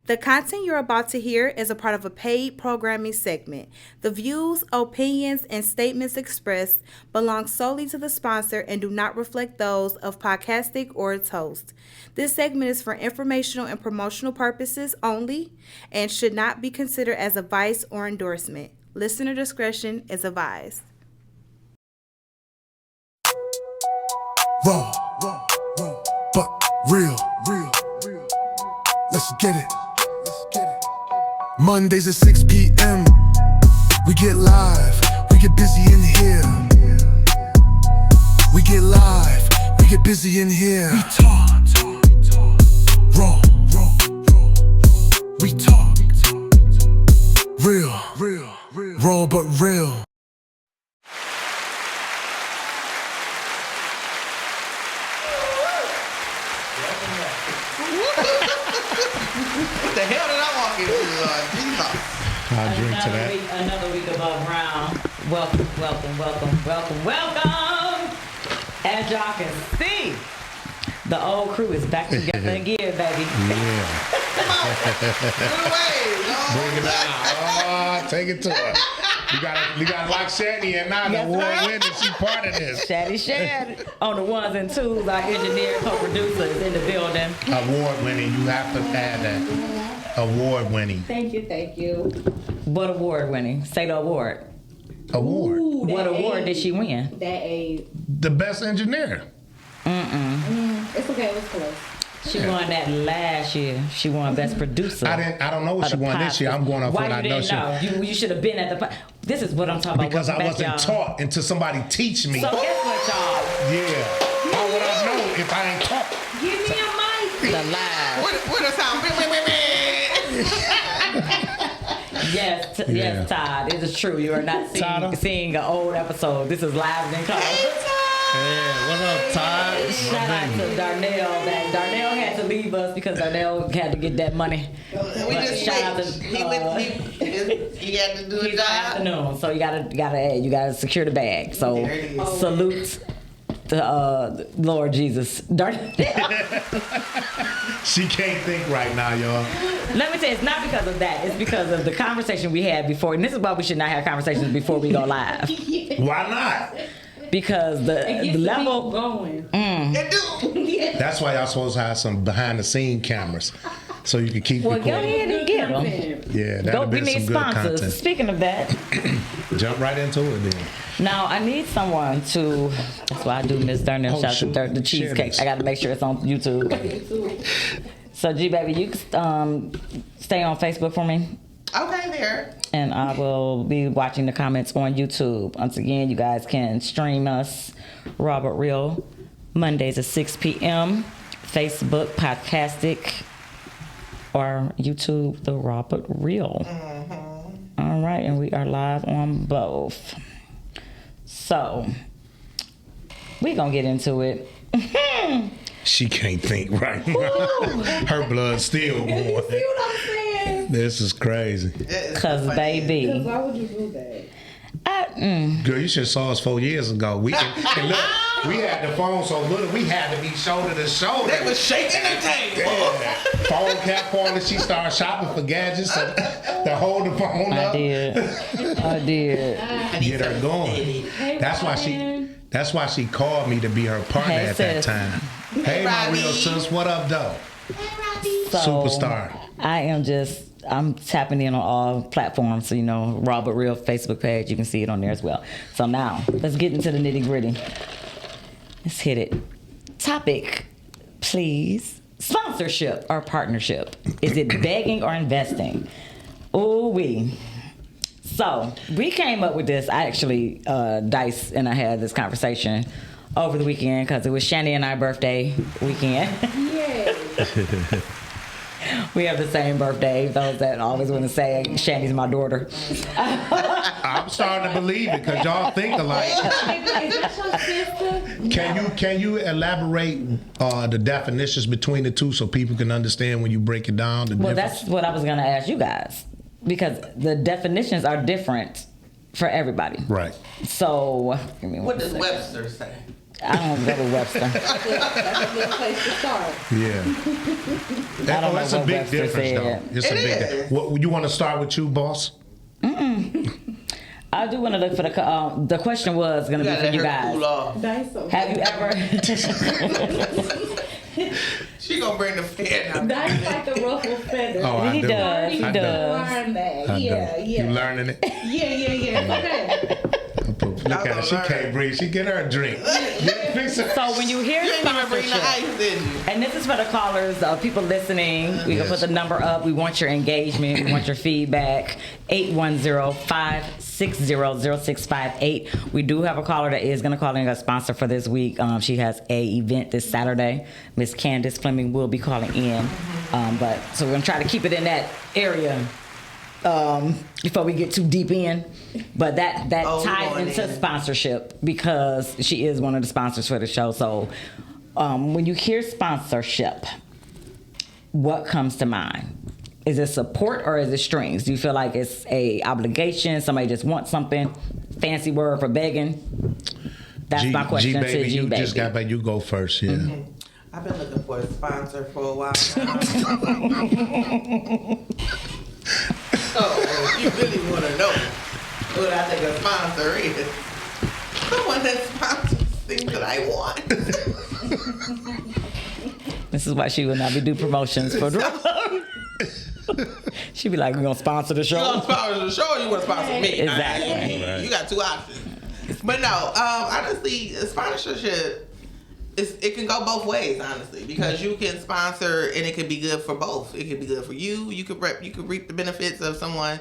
The content you're about to hear is a part of a paid programming segment. The views, opinions, and statements expressed belong solely to the sponsor and do not reflect those of Podcastic or its host. This segment is for informational and promotional purposes only and should not be considered as advice or endorsement. Listener discretion is advised. Raw, but real. Let's get it. Mondays at 6 p.m. We get live, we get busy in here. We get live, we get busy in here. We talk, raw. We talk, real, raw but real. What the hell did I walk into? Jesus. I'll drink to that. Another week above ground. Welcome. As y'all can see, the old crew is back together again, baby. Yeah. Come on. Get away. Bring it out. Take it to her. We got lock Shani in now. The That's award right. winner. She part of this. Shad on the ones and twos. Our engineer, co-producer is in the building. Award winning. You have to add that. Award winning. Thank you. What award winning? Say the award. Award. What award did she win? The best engineer. It's okay, it was close. She won that last year. She won Best Producer. I don't know what she won this year. I'm going off what I know. You should have been at the. This is what I'm talking about. Because I Welcome back, wasn't y'all. taught until somebody teach me. So guess what, y'all? Yeah. How would I know if I ain't taught? Give me a mic. The live. What a sound. Yes, Yeah. yes, Todd. It is true. You are not seeing an old episode. This is live and in color. Yeah. What up, Todd? Shout out to Darnell. Darnell had to leave us because Darnell had to get that money. We just shout out to he had to do a he's job. afternoon, so you gotta secure the bag. So There it is. salute to Lord Jesus. Darnell. She can't think right now, y'all. Let me tell you, it's not because of that. It's because of the conversation we had before. And this is why we should not have conversations before we go live. Why not? Because the level going. That's why y'all supposed to have some behind the scene cameras, so you can keep Well, go recording. ahead and get them. Yeah, Go, that'd we be need some good sponsors. content. Speaking of that, Jump right into it then. now I need someone to. That's why I do Miss Darnell. Oh, Shout out shoot. to the Share cheesecake. this. I got to make sure it's on YouTube. So G baby, you can stay on Facebook for me, Okay, there. and I will be watching the comments on YouTube. Once again, you guys can stream us, RawbutReal, Mondays at 6 p.m. Facebook, Podcastic, or YouTube, the RawbutReal. All right, and we are live on both. So, we're going to get into it. She can't think right now. Her blood's still going. See what I'm saying? This is crazy. Because, baby, Why would you do that? Girl, you should have saw us 4 years ago. And look, we had the phone so little, we had to be shoulder to shoulder. They was shaking the table. Yeah. Phone cap on and she started shopping for gadgets to hold the phone I up. did. Get her going. That's why she called me to be her partner Hey, at that sis. time. Hey, my Robbie. real sis, what up, though? So, Superstar. I'm tapping in on all platforms. So, RawbutReal Facebook page, you can see it on there as well. So now, let's get into the nitty gritty. Let's hit it. Topic, please. Sponsorship or partnership. Is it begging or investing? Ooh-wee. So, we came up with this. I actually, Dice and I had this conversation over the weekend because it was Shani and I birthday weekend. Yay. We have the same birthday. Those that always want to say Shani's my daughter. I'm starting to believe it because y'all think alike. Is that your sister? Can you elaborate the definitions between the two so people can understand when you break it down? The Well, difference? that's what I was going to ask you guys because the definitions are different for everybody. Right. So, give me What one does second. Webster say? I don't go with Webster. That's a good place to start. Yeah. I don't know That's a what big Webster difference, said. though. It's a big difference. What, you want to start with you, boss? I do want to look for the question was going to be for you guys. Cool off. That's okay. Have you ever? She gonna bring the fan out. That's like the ruffled feather. Oh, I He do. does. He I does. Learn that. I Yeah, do. yeah. You learning it? Yeah. Okay. Look at her. She can't breathe. She get her a drink. So when you hear You ain't even bring the sponsorship, ice, did you? and this is for the callers, people listening. We can put the number up. We want your engagement. We want your feedback. 810-560-0658. We do have a caller that is going to call in a sponsor for this week. She has a event this Saturday. Miss Candace Fleming will be calling in. But so we're going to try to keep it in that area before we get too deep in. But that ties into sponsorship because she is one of the sponsors for the show. So when you hear sponsorship, what comes to mind? Is it support or is it strings? Do you feel like it's a obligation? Somebody just wants something? Fancy word for begging? That's my question to G-Baby, G you Baby. just got back. You go first, yeah. I've been looking for a sponsor for a while now. So, if you really want to know what I think a sponsor is, someone that sponsors things that I want. This is why she will not be do promotions for drugs. She be like, we're going to sponsor the show. You want to sponsor the show or you want to sponsor me? Exactly. Right. You got two options. But no, honestly, sponsorship, it can go both ways, honestly, because you can sponsor and it can be good for both. It can be good for you. You could reap the benefits of someone,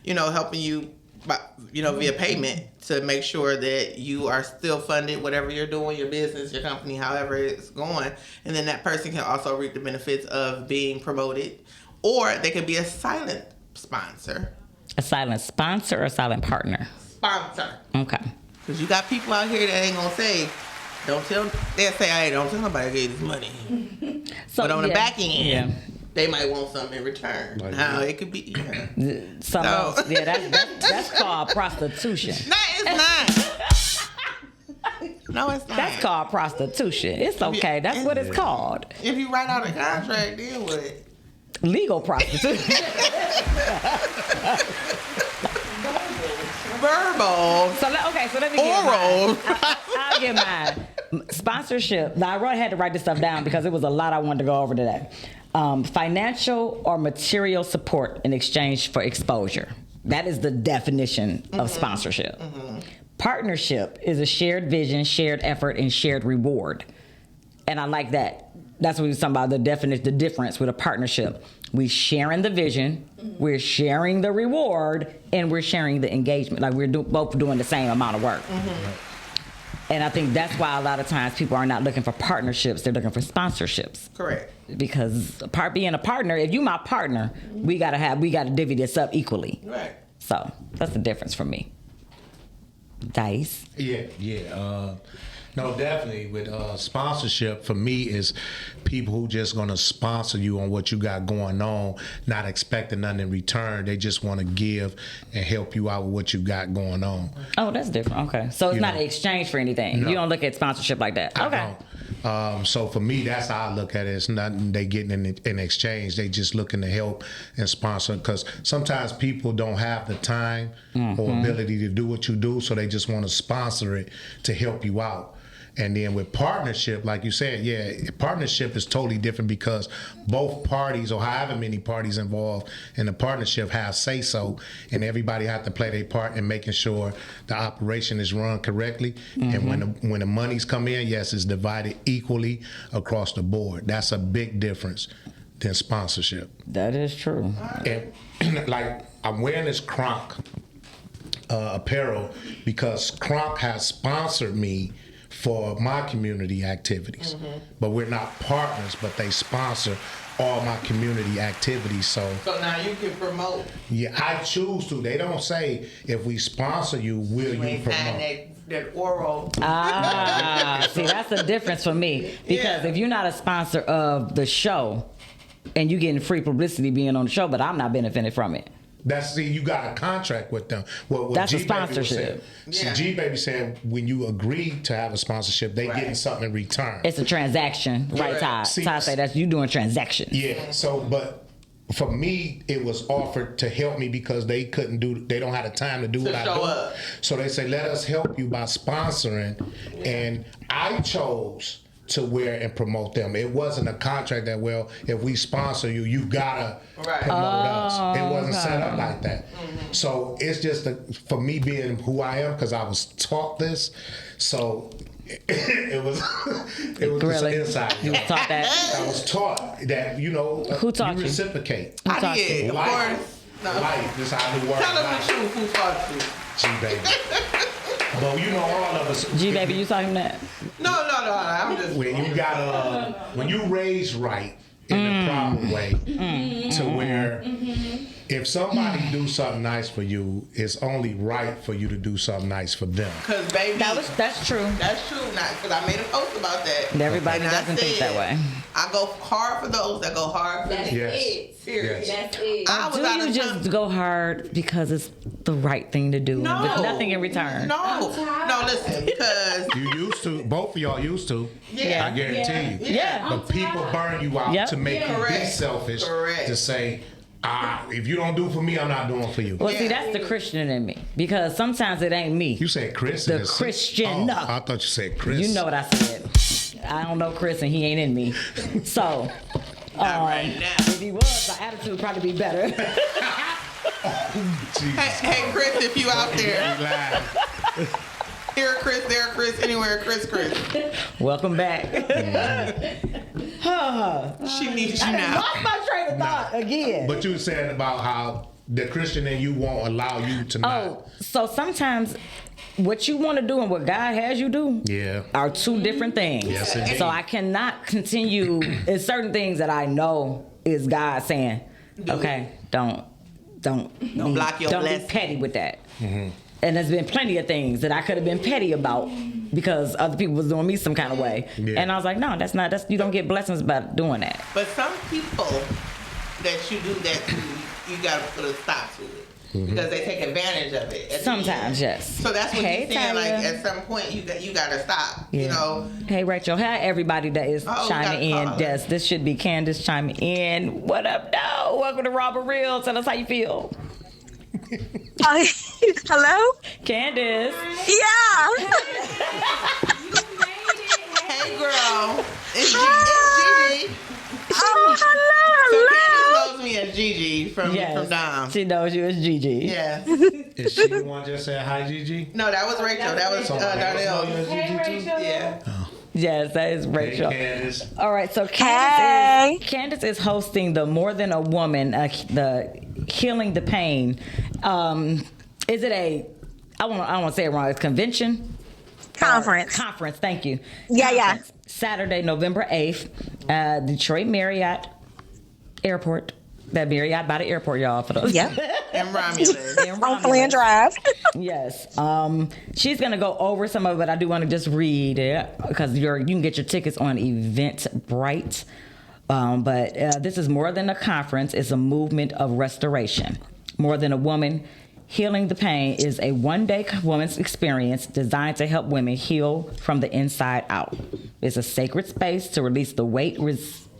helping you, via payment to make sure that you are still funded, whatever you're doing, your business, your company, however it's going. And then that person can also reap the benefits of being promoted. Or they could be a silent sponsor. A silent sponsor or a silent partner? Sponsor. Okay. Because you got people out here that ain't going to say, they'll say, hey, don't tell nobody I gave this money. So, But on the back end, yeah. they might want something in return. Now, it could be, That's called prostitution. No, it's not. No, it's not. That's called prostitution. It's okay. That's what it's called. If you write out a contract, then what? Legal prostitution. Verbal. So let me get Oral. mine. I'll get mine. Sponsorship. Now, I had to write this stuff down because it was a lot I wanted to go over today. Financial or material support in exchange for exposure. That is the definition of sponsorship. Mm-hmm. Partnership is a shared vision, shared effort, and shared reward. And I like that. That's what we were talking about, the difference with a partnership. We're sharing the vision, we're sharing the reward, and we're sharing the engagement. Like we're both doing the same amount of work. Mm-hmm. And I think that's why a lot of times people are not looking for partnerships, they're looking for sponsorships. Correct. Because being a partner, if you my partner, we gotta divvy this up equally. Right. So that's the difference for me. Dice. Yeah. No, definitely. With sponsorship, for me, is people who just going to sponsor you on what you got going on, not expecting nothing in return. They just want to give and help you out with what you got going on. Oh, that's different. Okay. So it's not an exchange for anything. No. You don't look at sponsorship like that. Okay. I don't. So for me, that's how I look at it. It's nothing they getting in exchange. They just looking to help and sponsor, because sometimes people don't have the time or ability to do what you do, so they just want to sponsor it to help you out. And then with partnership, like you said, partnership is totally different because both parties, or however many parties involved in the partnership, have say-so, and everybody have to play their part in making sure the operation is run correctly. And when the monies come in, yes, it's divided equally across the board. That's a big difference than sponsorship. That is true. And like, I'm wearing this Kronk apparel because Kronk has sponsored me for my community activities. But we're not partners, but they sponsor all my community activities. So now you can promote. Yeah, I choose to. They don't say, if we sponsor you, will you promote? That oral. See, that's the difference for me. Because if you're not a sponsor of the show and you're getting free publicity being on the show, but I'm not benefiting from it, You got a contract with them. What That's a G-Baby was sponsorship. saying. See, G-Baby said when you agree to have a sponsorship, they getting something in return. It's a transaction, right, Todd? See, Todd say that's you doing transactions. Yeah. So, but for me, it was offered to help me because they don't have the time to do what I do. Up. So they say, let us help you by sponsoring. And I chose to wear and promote them. It wasn't a contract that, well, if we sponsor you, you gotta promote us. It wasn't set up like that. So it's just for me being who I am, because I was taught this. So it was just an insight. You was taught that? I was taught that, Who taught you? Reciprocate. I did, of course. Life is how it works. Tell us the truth. Who taught you? G-Baby. But all of us. G-Baby, you talking that? No. I'm just. When you raise right in the proper way, to where if somebody do something nice for you, it's only right for you to do something nice for them. Because baby, That's true. That's true. Because I made a post about that. And everybody And I doesn't think that way. I go hard for those that go hard for That's me. Yes. it. Serious. That's it. I was Do out you of just go hard because it's the right thing to do with nothing in return? No, listen, because You used to. Both of y'all used to. Yeah. I guarantee you. Yeah. But people burn you out to make you be Correct. selfish. Correct. To say, if you don't do for me, I'm not doing for you. Well, see, that's the Christian in me, because sometimes it ain't me. You said Christian. The Christian. Oh, I thought you said Chris. You know what I said. I don't know Chris, and he ain't in me. So, right now. if he was, my attitude would probably be better. hey, Chris, if you out there, here, Chris, there, Chris, anywhere, Chris. Welcome back. She needs you I now. lost my train of thought again. But you were saying about how the Christian in you won't allow you to not. Oh, so sometimes what you want to do and what God has you do are two different things. Yes, indeed. So I cannot continue. It's certain things that I know is God saying, okay, don't block your don't be blessing. petty with that. And there's been plenty of things that I could have been petty about because other people was doing me some kind of way. Yeah. And I was like, no, that's you don't get blessings by doing that. But some people that you do that to, you got to put a stop to it. Because they take advantage of it. Sometimes, yes. So that's what Hey, you're saying. Like Tyler. at some point, you got to stop. Yeah. You know. Hey, Rachel. Hi, everybody that is chiming in. call. Yes, this should be Candace chiming in. What up, no? Welcome to RawbutReal. Tell us how you feel. Hello? Candace. Yeah. Hey, girl. It's Gigi. Oh, So hello. Candace knows me as Gigi from Yes. Dom. She knows you as Gigi. Yeah. Is she the one just said hi, Gigi? No, that was Rachel. That was Somebody else know you Darnell. as Hey, Gigi too? Rachel. Yeah. Yes, that is Hey, Rachel. Candace. All right, so Hey. Candace is hosting the More Than a Woman, the Healing the Pain. Is it a? I don't want to say it wrong. It's convention. Conference. Conference. Thank you. Yeah, yeah. Conference. Saturday, November 8th, Detroit Marriott Airport. That Marriott by the airport, y'all. For those. Yep. And Romulus. On Flynn Drive. Yes. She's gonna go over some of it. I do want to just read it because you can get your tickets on Eventbrite. But this is more than a conference. It's a movement of restoration. More Than a Woman, Healing the Pain is a one-day woman's experience designed to help women heal from the inside out. It's a sacred space to release the weight,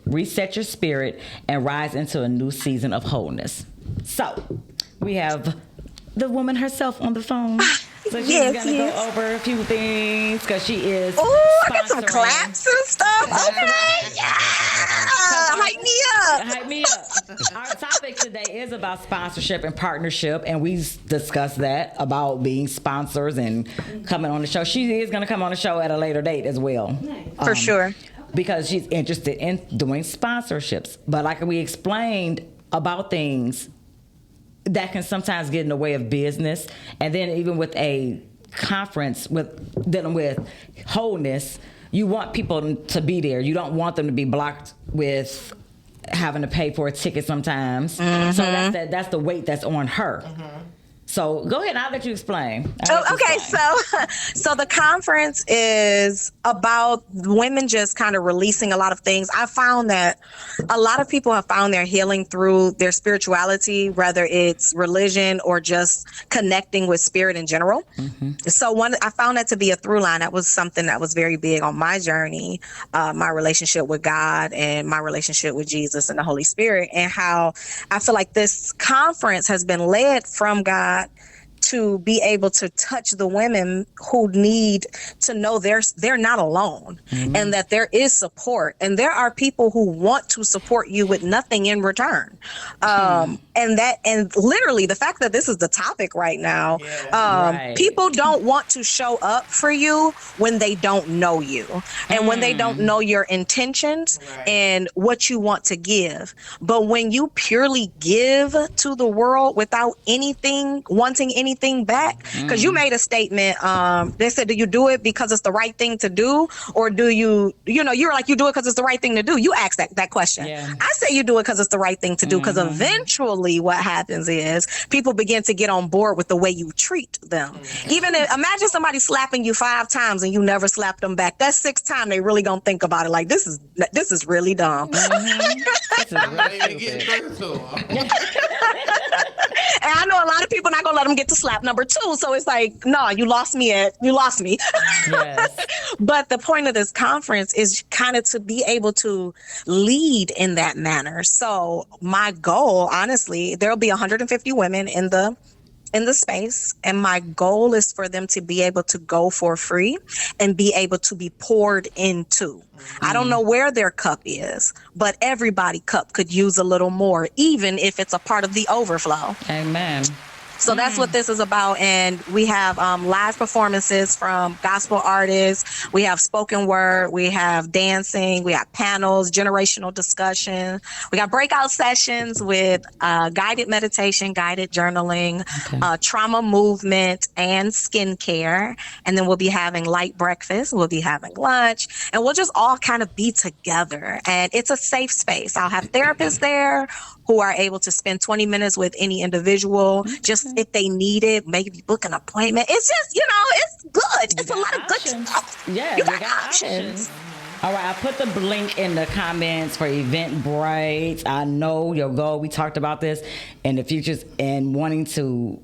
reset your spirit, and rise into a new season of wholeness. So, we have the woman herself on the phone. So she's Yes, going to yes. go over a few things because she is Oh, I got some sponsoring- claps and stuff. That's Okay. right. Yeah. Hype me up. Hype me up. Our topic today is about sponsorship and partnership, and we discussed that about being sponsors and coming on the show. She is going to come on the show at a later date as well. For sure. Because she's interested in doing sponsorships. But like we explained about things that can sometimes get in the way of business. And then even with a conference with dealing with wholeness, you want people to be there. You don't want them to be blocked with having to pay for a ticket sometimes. So that's the weight that's on her. So go ahead. I'll let you explain. Okay, so the conference is about women just kind of releasing a lot of things. I found that a lot of people have found their healing through their spirituality, whether it's religion or just connecting with spirit in general. So I found that to be a through line. That was something that was very big on my journey, my relationship with God and my relationship with Jesus and the Holy Spirit, and how I feel like this conference has been led from God to be able to touch the women who need to know they're not alone, and that there is support, and there are people who want to support you with nothing in return. And literally the fact that this is the topic right now, people don't want to show up for you when they don't know you, and when they don't know your intentions and what you want to give. But when you purely give to the world without wanting anything back, because you made a statement, they said, do you do it because it's the right thing to do, or do you're like, you do it because it's the right thing to do? You asked that question. I say you do it because it's the right thing to do, because eventually what happens is people begin to get on board with the way you treat them. Imagine somebody slapping you 5 times and you never slap them back. That 6th time they really gonna think about it like, this is really dumb. This is really And I know a lot of people not gonna let them get to slap number 2. So it's like, no, you lost me. Yes. But the point of this conference is kind of to be able to lead in that manner. So my goal, honestly, there'll be 150 women in the space, and my goal is for them to be able to go for free and be able to be poured into. I don't know where their cup is, but everybody cup could use a little more, even if it's a part of the overflow. Amen. So that's what this is about. And we have live performances from gospel artists. We have spoken word. We have dancing. We have panels, generational discussion. We got breakout sessions with guided meditation, guided journaling, trauma movement, and skincare. And then we'll be having light breakfast. We'll be having lunch. And we'll just all kind of be together. And it's a safe space. I'll have therapists there who are able to spend 20 minutes with any individual, just if they need it, maybe book an appointment. It's just, it's good. It's a lot of good stuff. Yeah, you got options. All right, I put the link in the comments for Eventbrite. I know your goal. We talked about this in the futures and wanting to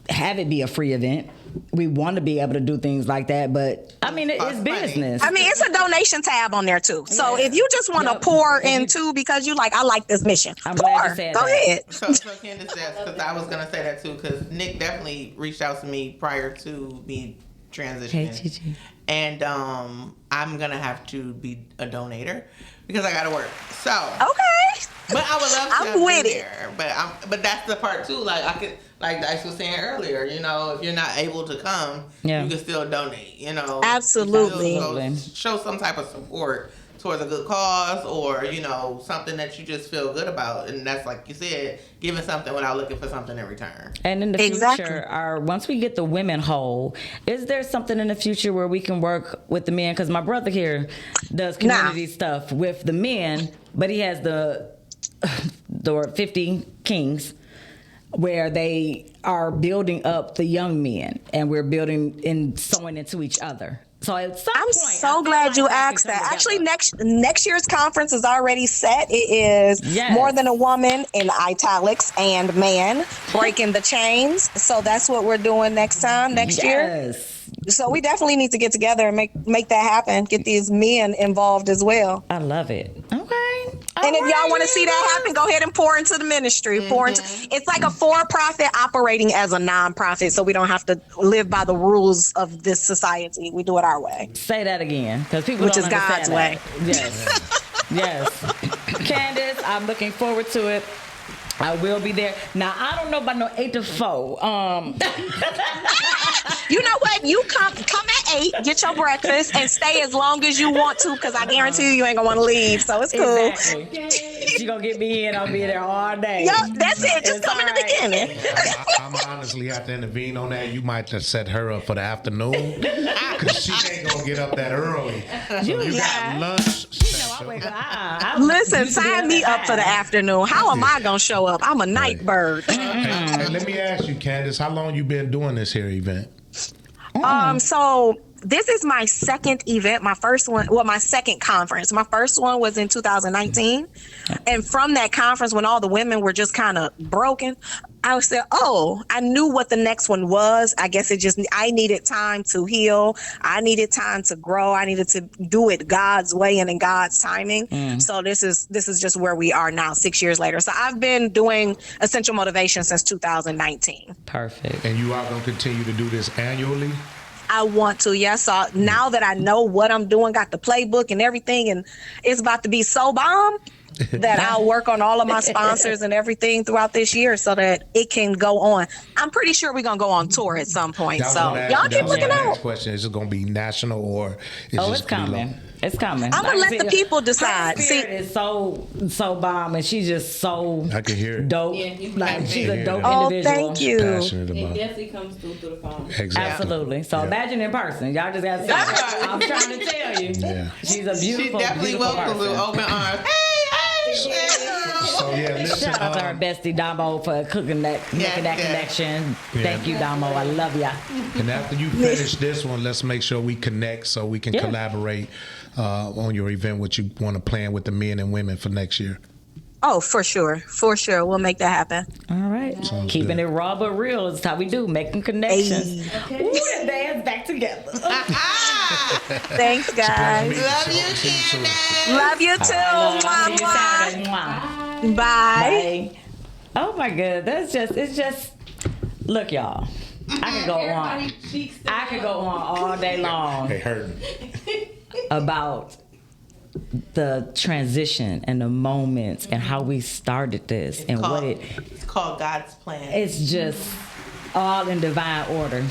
have it be a free event. We want to be able to do things like that, but I mean, it's business. I mean, it's a donation tab on there too. So if you just want to pour into because you like, I like this mission, I'm glad you said go ahead. So Candace says, because I was gonna say that too, because Nick definitely reached out to me prior to me transitioning, and I'm gonna have to be a donator because I gotta work. So okay, but I would love to I'm with be there. But that's the part too. Like I could. Like Dice was saying earlier, if you're not able to come, you can still donate, Absolutely. Show some type of support towards a good cause or, something that you just feel good about. And that's, like you said, giving something without looking for something in return. And in the future, once we get the women whole, is there something in the future where we can work with the men? Because my brother here does community stuff with the men, but he has the 50 Kings, where they are building up the young men, and we're building and sewing into each other. So at some I'm point, so glad you asked that. Actually, next year's conference is already set. It is More Than a Woman in italics and man breaking the chains. So that's what we're doing next year. So we definitely need to get together and make that happen. Get these men involved as well. I love it. Okay. And if y'all want to see that happen, go ahead and pour into the ministry. It's like a for-profit operating as a non-profit, so we don't have to live by the rules of this society. We do it our way. Say that again, because people which don't is God's way. Yes. Yes. Candace, I'm looking forward to it. I will be there. Now, I don't know about no 8 to 4. You know what? You come at 8, get your breakfast, and stay as long as you want to, because I guarantee you ain't going to want to leave, so it's cool. Exactly. She going to get me in. I'll be there all day. Yep, that's it. Just come in the beginning. I'm honestly have to intervene on that. You might have set her up for the afternoon, because she ain't going to get up that early. So you got lunch. wake up. Listen, sign me up for the afternoon. How am I gonna show up? I'm a night bird. Hey, let me ask you, Candace, how long you been doing this here event? So this is my second event. My first one, well, my second conference. My first one was in 2019. And from that conference, when all the women were just kind of broken, I said, oh, I knew what the next one was. I guess I needed time to heal. I needed time to grow. I needed to do it God's way and in God's timing. So this is just where we are now, 6 years later. So I've been doing Essential Motivation since 2019. Perfect. And you are going to continue to do this annually? I want to, yes. So now that I know what I'm doing, got the playbook and everything, and it's about to be so bomb that I'll work on all of my sponsors and everything throughout this year so that it can go on. I'm pretty sure we're going to go on tour at some point. So y'all keep looking out. Next question, is it going to be national or is it's coming. It's coming. I'm going to let the people decide. Her spirit is so bomb, and she's just so I can hear it. dope. Yeah, Like she's a dope Oh, individual. thank you. Passionate It about it. definitely comes through the phone. Exactly. Absolutely. So Yeah. imagine in person. Y'all just got to see. I'm trying to tell you. Yeah. She's a She beautiful, definitely beautiful welcomes with person. open arms. Hey, girl. So yeah, listen. Shout out to our bestie Damo for making that connection. Yeah. Thank you, Damo. I love ya. And after you finish this one, let's make sure we connect so we can Yeah. collaborate on your event, what you want to plan with the men and women for next year. Oh, for sure. For sure. We'll make that happen. All right. Sounds Keeping good. it raw but real is how we do, making connections. Hey. Ooh, the band's back together. Thanks, guys. Love you, Candace. Love you too. Mwah, mwah. Mwah. Bye. Bye. Oh my God, it's just. Look, y'all. I could go on. I could go on all day long They hurting. about the transition and the moments and how we started this and what It's called God's plan. it's just all in divine order.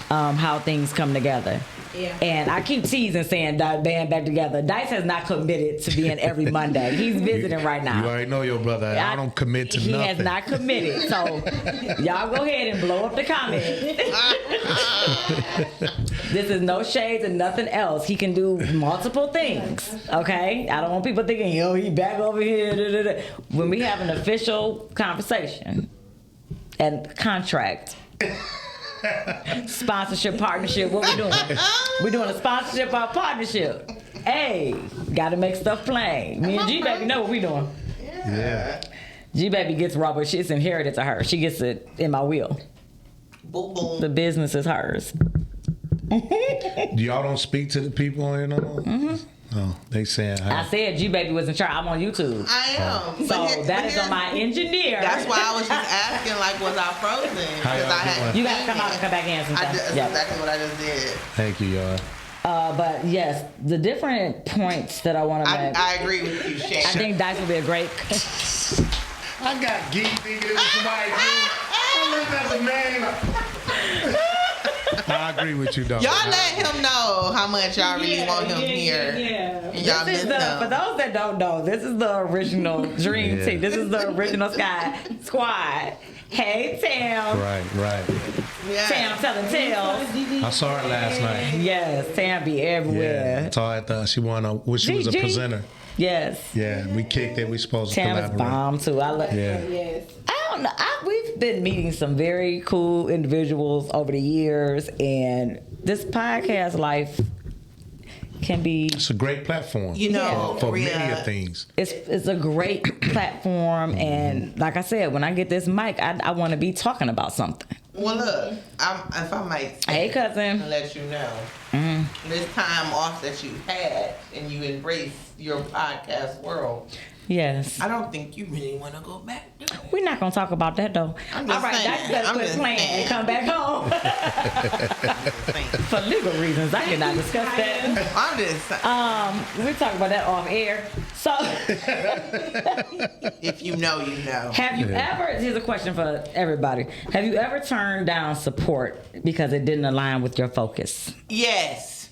How things come together. Yeah. And I keep teasing saying band back together. Dice has not committed to being every Monday. He's visiting right now. You already know your brother. I don't commit to he nothing. has not committed. So y'all go ahead and blow up the comments. This is no shades and nothing else. He can do multiple things. Okay? I don't want people thinking, yo, he back over here. Da, da, da. When we have an official conversation and contract. Sponsorship, partnership, what we doing? We doing a sponsorship or a partnership. Hey, gotta make stuff plain. Me and G-Baby know what we doing. Yeah. G-Baby gets Robert, it's inherited to her. She gets it in my will. Boom, boom. The business is hers. Y'all don't speak to the people on here no more? Mm-hmm. Oh, they saying I said G-Baby was in charge. I'm on YouTube. I am. So But that is here's- on my engineer. That's why I was just asking, like, was I frozen? How y'all I had. You gotta come out and come back in sometime. That's Yeah. exactly what I just did. Thank you, y'all. But yes, the different points that I want to make. I agree with you, Shane. I think Dice will be a great. I got geek thinking it was somebody new. I looked at the name. I agree with you, though. Y'all let him know how much y'all really want him here. Yeah. And y'all This miss is the, for him. those that don't know, this is the original Dream Yeah. Team. This is the original Sky Squad. Hey, Tam. Right. Yeah. Tam telling tales. I saw her last night. Yes, Tam be Yeah. everywhere. Saw it. She wish she was a GG. presenter. Yes. Yeah, we kicked it. We supposed to Tam is collaborate. bomb too. I love. Yeah. Yes. I don't know. We've been meeting some very cool individuals over the years, and this podcast life can be. It's a great platform. You know, for Rhea, many of things. It's a great platform, and like I said, when I get this mic, I want to be talking about something. Well, look, if I might Hey, cousin. let you know, this time off that you had and you embrace your podcast world, Yes. I don't think you really want to go back. Do it. We're not gonna talk about that though. I'm All just right, saying. that's better I'm quit just playing saying. and come back home. For legal reasons, I cannot discuss that. I'm just saying. We talk about that off air. So, If you know, you know. have you ever? Here's a question for everybody. Have you ever turned down support because it didn't align with your focus? Yes.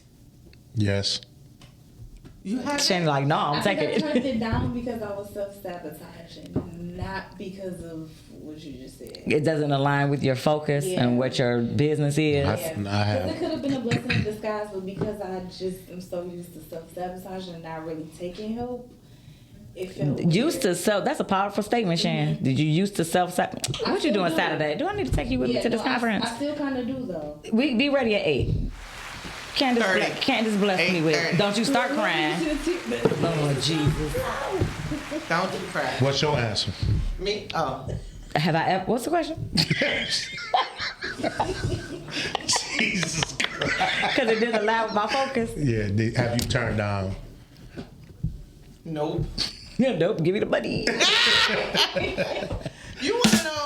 Yes. You have. Shane, like, no, I'm I think I taking turned it. it down because I was self-sabotaging. not because of what you just said. It doesn't align with your focus and what your business is. I Because have. it could have been a blessing in disguise, but because I just am so used to self-sabotage and not really taking help, it felt Used weird. to self. That's a powerful statement, Shan. Did you used to self? What you doing Saturday? Do I need to take you with me to this conference? I still kind of do though. We be ready at 8. Candace, 30. Candace bless me with. 8:30. Don't you start crying. Lord Jesus. Don't you cry. What's your answer? Me? Oh. Have I ever? What's the question? Jesus Christ. Because it didn't allow my focus. Yeah, have you turned down? Nope. Yeah, nope. Give me the money. You want to know?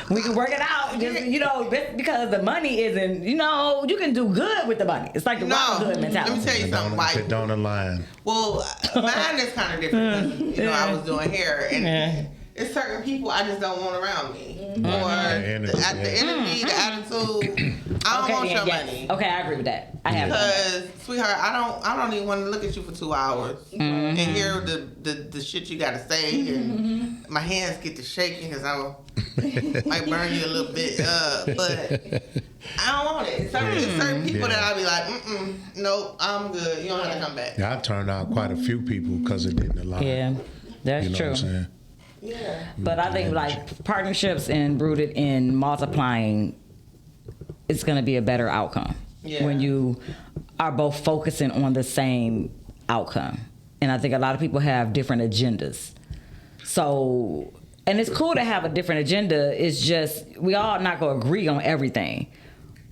We can work it out. Just, because the money isn't. You can do good with the money. It's like the Robin Hood Let me mentality. tell you something. If it don't align. Well, mine is kind of different. 'Cause, I was doing hair, and it's certain people I just don't want around me. Or energy, the energy, the attitude. I don't want your money. Okay, I agree with that. I have. Because, sweetheart, I don't even want to look at you for 2 hours and hear the shit you gotta say, and my hands get to shaking because I might burn you a little bit. But I don't want it. It's certain people that I'll be like, nope, I'm good. You don't have to come back. Yeah, I turned out quite a few people because it didn't align. Yeah, that's You know true. what I'm saying? Yeah. But I think like partnerships and rooted in multiplying, it's going to be a better outcome when you are both focusing on the same outcome. And I think a lot of people have different agendas. So, and it's cool to have a different agenda. It's just we all not going to agree on everything.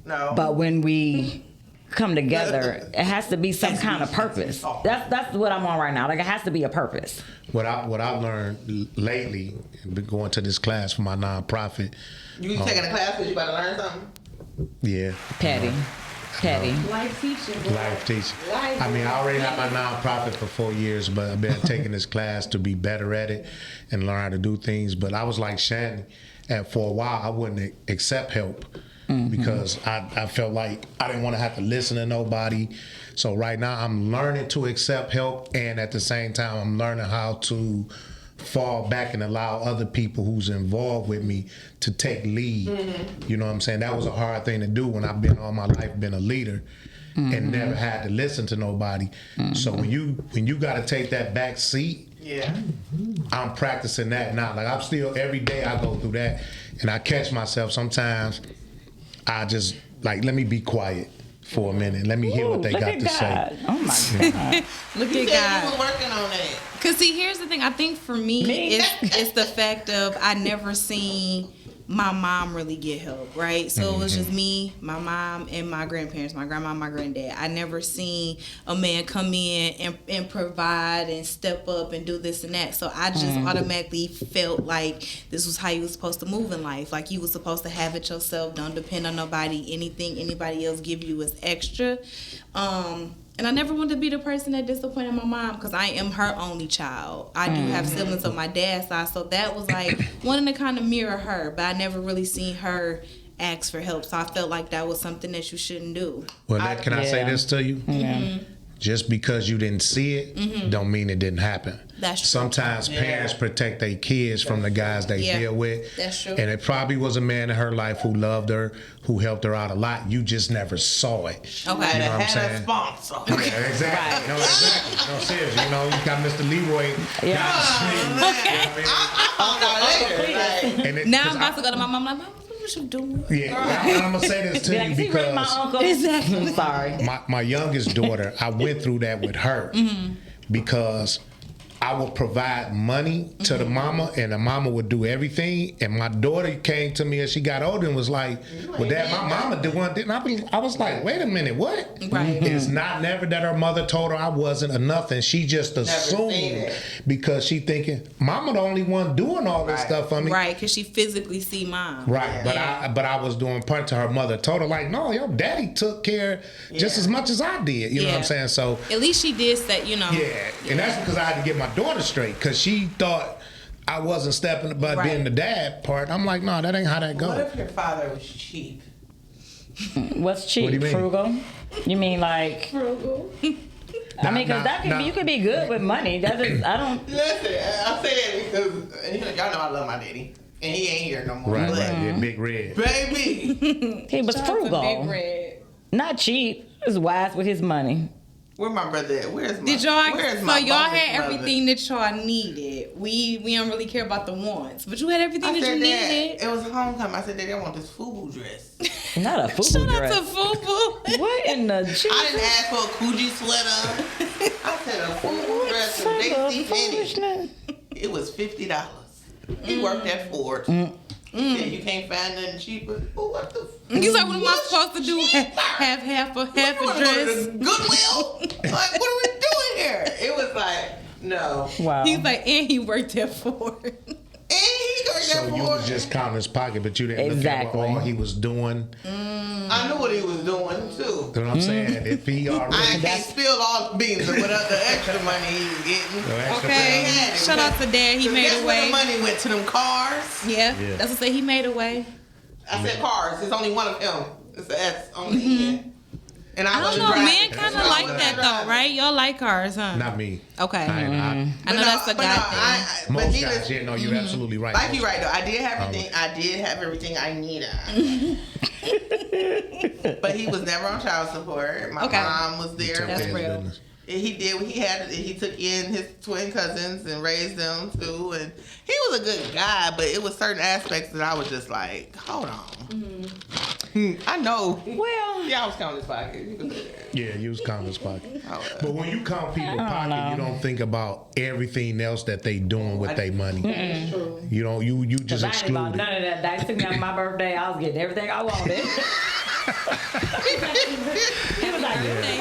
No. But when we come together, it has to be some kind of purpose. That's what I'm on right now. Like it has to be a purpose. What I've learned lately, been going to this class for my nonprofit. You taking a class because you about to learn something? Yeah. Petty. Life teaching. bro. Life teaching. I mean, I already have my nonprofit for 4 years, but I've been taking this class to be better at it and learn how to do things. But I was like Shannon, and for a while I wouldn't accept help because I felt like I didn't want to have to listen to nobody. So right now I'm learning to accept help, and at the same time I'm learning how to fall back and allow other people who's involved with me to take lead. You know what I'm saying? That was a hard thing to do when I've been all my life been a leader and never had to listen to nobody. So when you got to take that back seat, I'm practicing that now. Like I'm still, every day I go through that, and I catch myself sometimes. I just like, let me be quiet for a minute. Let me hear what they got to say. Oh my God. Look You at said you God. was working on that. Cause see, here's the thing. I think for me, it's the fact of I never seen my mom really get help, right? So it was just me, my mom, and my grandparents, my grandma, my granddad. I never seen a man come in and provide and step up and do this and that. So I just automatically felt like this was how you was supposed to move in life. Like you was supposed to have it yourself. Don't depend on nobody. Anything anybody else give you is extra. And I never wanted to be the person that disappointed my mom because I am her only child. I do have siblings on my dad's side, so that was like wanting to kind of mirror her, but I never really seen her ask for help. So I felt like that was something that you shouldn't do. Well, can I say this to you? Just because you didn't see it, don't mean it didn't happen. That's true. Sometimes parents protect their kids from the guys they deal with. That's true. And it probably was a man in her life who loved her, who helped her out a lot. You just never saw it. Okay. You know what I'm Had a saying? sponsor. Yeah, exactly. No, exactly. No, seriously. You know, you got Mr. Leroy. Yeah. I found out later. Like, And it, Now 'cause I'm about to go to my mom like, Mom, what you doing? I'm going to say this to Yeah, you see, really, my because uncle. Exactly. I'm sorry. my youngest daughter, I went through that with her because I would provide money to the mama, and the mama would do everything. And my daughter came to me as she got older and was like, "Well, Dad, my mama did one." Didn't I was like, "Wait a minute, what?" Right. It's not never that her mother told her I wasn't or nothing. She just seen assumed it. because she thinking Mama the only one doing all this Right. stuff for me. Right, because she physically see mom. Right, but I was doing part to her mother. Told her like, no, your daddy took care just as much as I did. You know what I'm saying? So At least she did say, you know. yeah, and that's because I had to get my daughter straight because she thought I wasn't stepping about Right. being the dad part. I'm like, no, that ain't how that what go. if your father was cheap? What's cheap? What do you mean? Frugal? You mean like Frugal. I mean, because you could be good with money. That is, I don't. Listen, I say that because y'all know I love my daddy. And he ain't here no more. Right, but, yeah, Big Red. Baby. He was frugal. Big Red. Not cheap. He was wise with his money. Where my brother at? Where's Did y'all? Where's So my y'all bonus had brother? everything that y'all needed. We don't really care about the wants, but you had everything I that you said needed. that. It was homecoming. I said, Daddy, I want this FUBU dress. Not a FUBU Shout out dress. to Fubu. What in the I didn't ask for a Coogee sweater. I said a FUBU dress from JC Penney. It was $50. He worked at Ford. He said, you can't find nothing cheaper. Oh, what the? You said, what am I supposed to do? Have half a dress? Goodwill? Like, what are we doing here? It was like, no. Wow. He's like, and he worked at Ford. And he worked So at you Ford. was just counting his pocket, but you didn't look at what all he was doing. I knew what he was doing, too. You know what I'm saying? If he already... I can't spill all the beans of what other extra money he was getting. Okay. Shout out to Dad. He made a way. The money went to them cars. Yeah. That's what I say. He made a way. I said cars. There's only one of them. It's the S on the end. And I don't wasn't know. driving. Men kind of like that though, right? Y'all like cars, huh? Not me. Okay. I know that's a guy thing. most guys, yeah, no, you're absolutely right. Like you're right though. I did have everything I needed. But he was never on child support. My mom was there. That's real. Business. He did what he had. He took in his twin cousins and raised them too. And he was a good guy, but it was certain aspects that I was just like, hold on. I know. Well, yeah, I was counting his pocket. You can say that. Yeah, you was counting his pocket. Oh, But when you count people's pocket, you don't think about everything else that they doing with their money. You don't. You just I ain't about exclude none it. of that. That took me on my birthday. I was getting everything I wanted. He was like,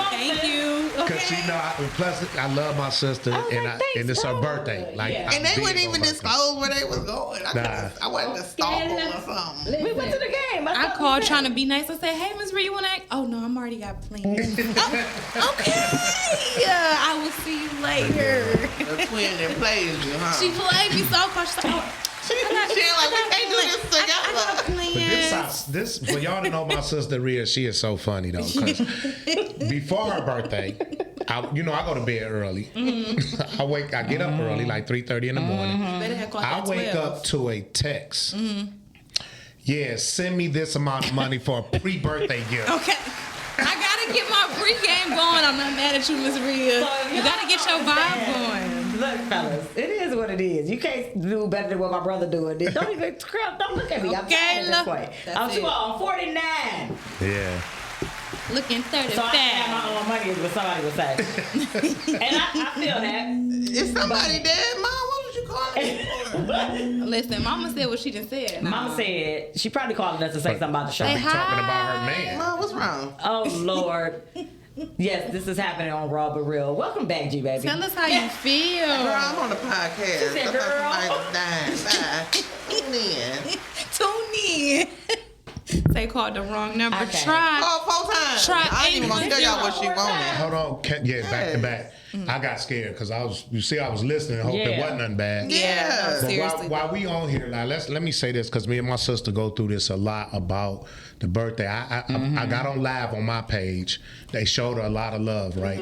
Thank you. Cause she know, plus I love my sister, was and like, and it's her birthday. Like, Yeah. I'm And they big wouldn't on even birthday. disclose where they was going. I wanted to stalk them or something. We went to the game. I called trying to be nice. I said, "Hey, Miss Ree, you want to act?" Oh no, I'm already got plans. Okay. Yeah, I will see you later. The twin that plays you, huh? She played me so much. She's like, She like, we can't do this together. But this for y'all to know my sister Rhea, she is so funny though. Cause before her birthday, I go to bed early. I get up early, like 3:30 in the morning. I wake up to a text. Yeah, send me this amount of money for a pre-birthday gift. Okay. I gotta get my pregame going. I'm not mad at you, Miss Rhea. You gotta get your vibe going. Look, fellas, it is what it is. You can't do better than what my brother doing. Don't even don't look at me. I'm tired at this point. I'm too old. I'm 49. Yeah. Looking 35. So I have my own money, is what somebody would say. And I feel that. Is somebody dead, Mom? What was you calling me for? Listen, Mama said what she just said. Mama said she probably called us to say something about the show. Say hi. Talking about her man. Mom, what's wrong? Oh Lord. Yes, this is happening on Raw But Real. Welcome back, G baby. Tell us how you feel. Girl, I'm on the podcast. She said, I girl. thought somebody was dying. Bye. Tune in. Tune in. They called the wrong number. Okay. Try. Oh, 4 times. Try I ain't even gonna tell y'all what she wanted. Hold on, back to back. I got scared because I was listening and hoping it wasn't nothing bad. Yeah. But Seriously. while we on here, now let me say this because me and my sister go through this a lot about the birthday. I got on live on my page. They showed her a lot of love, right?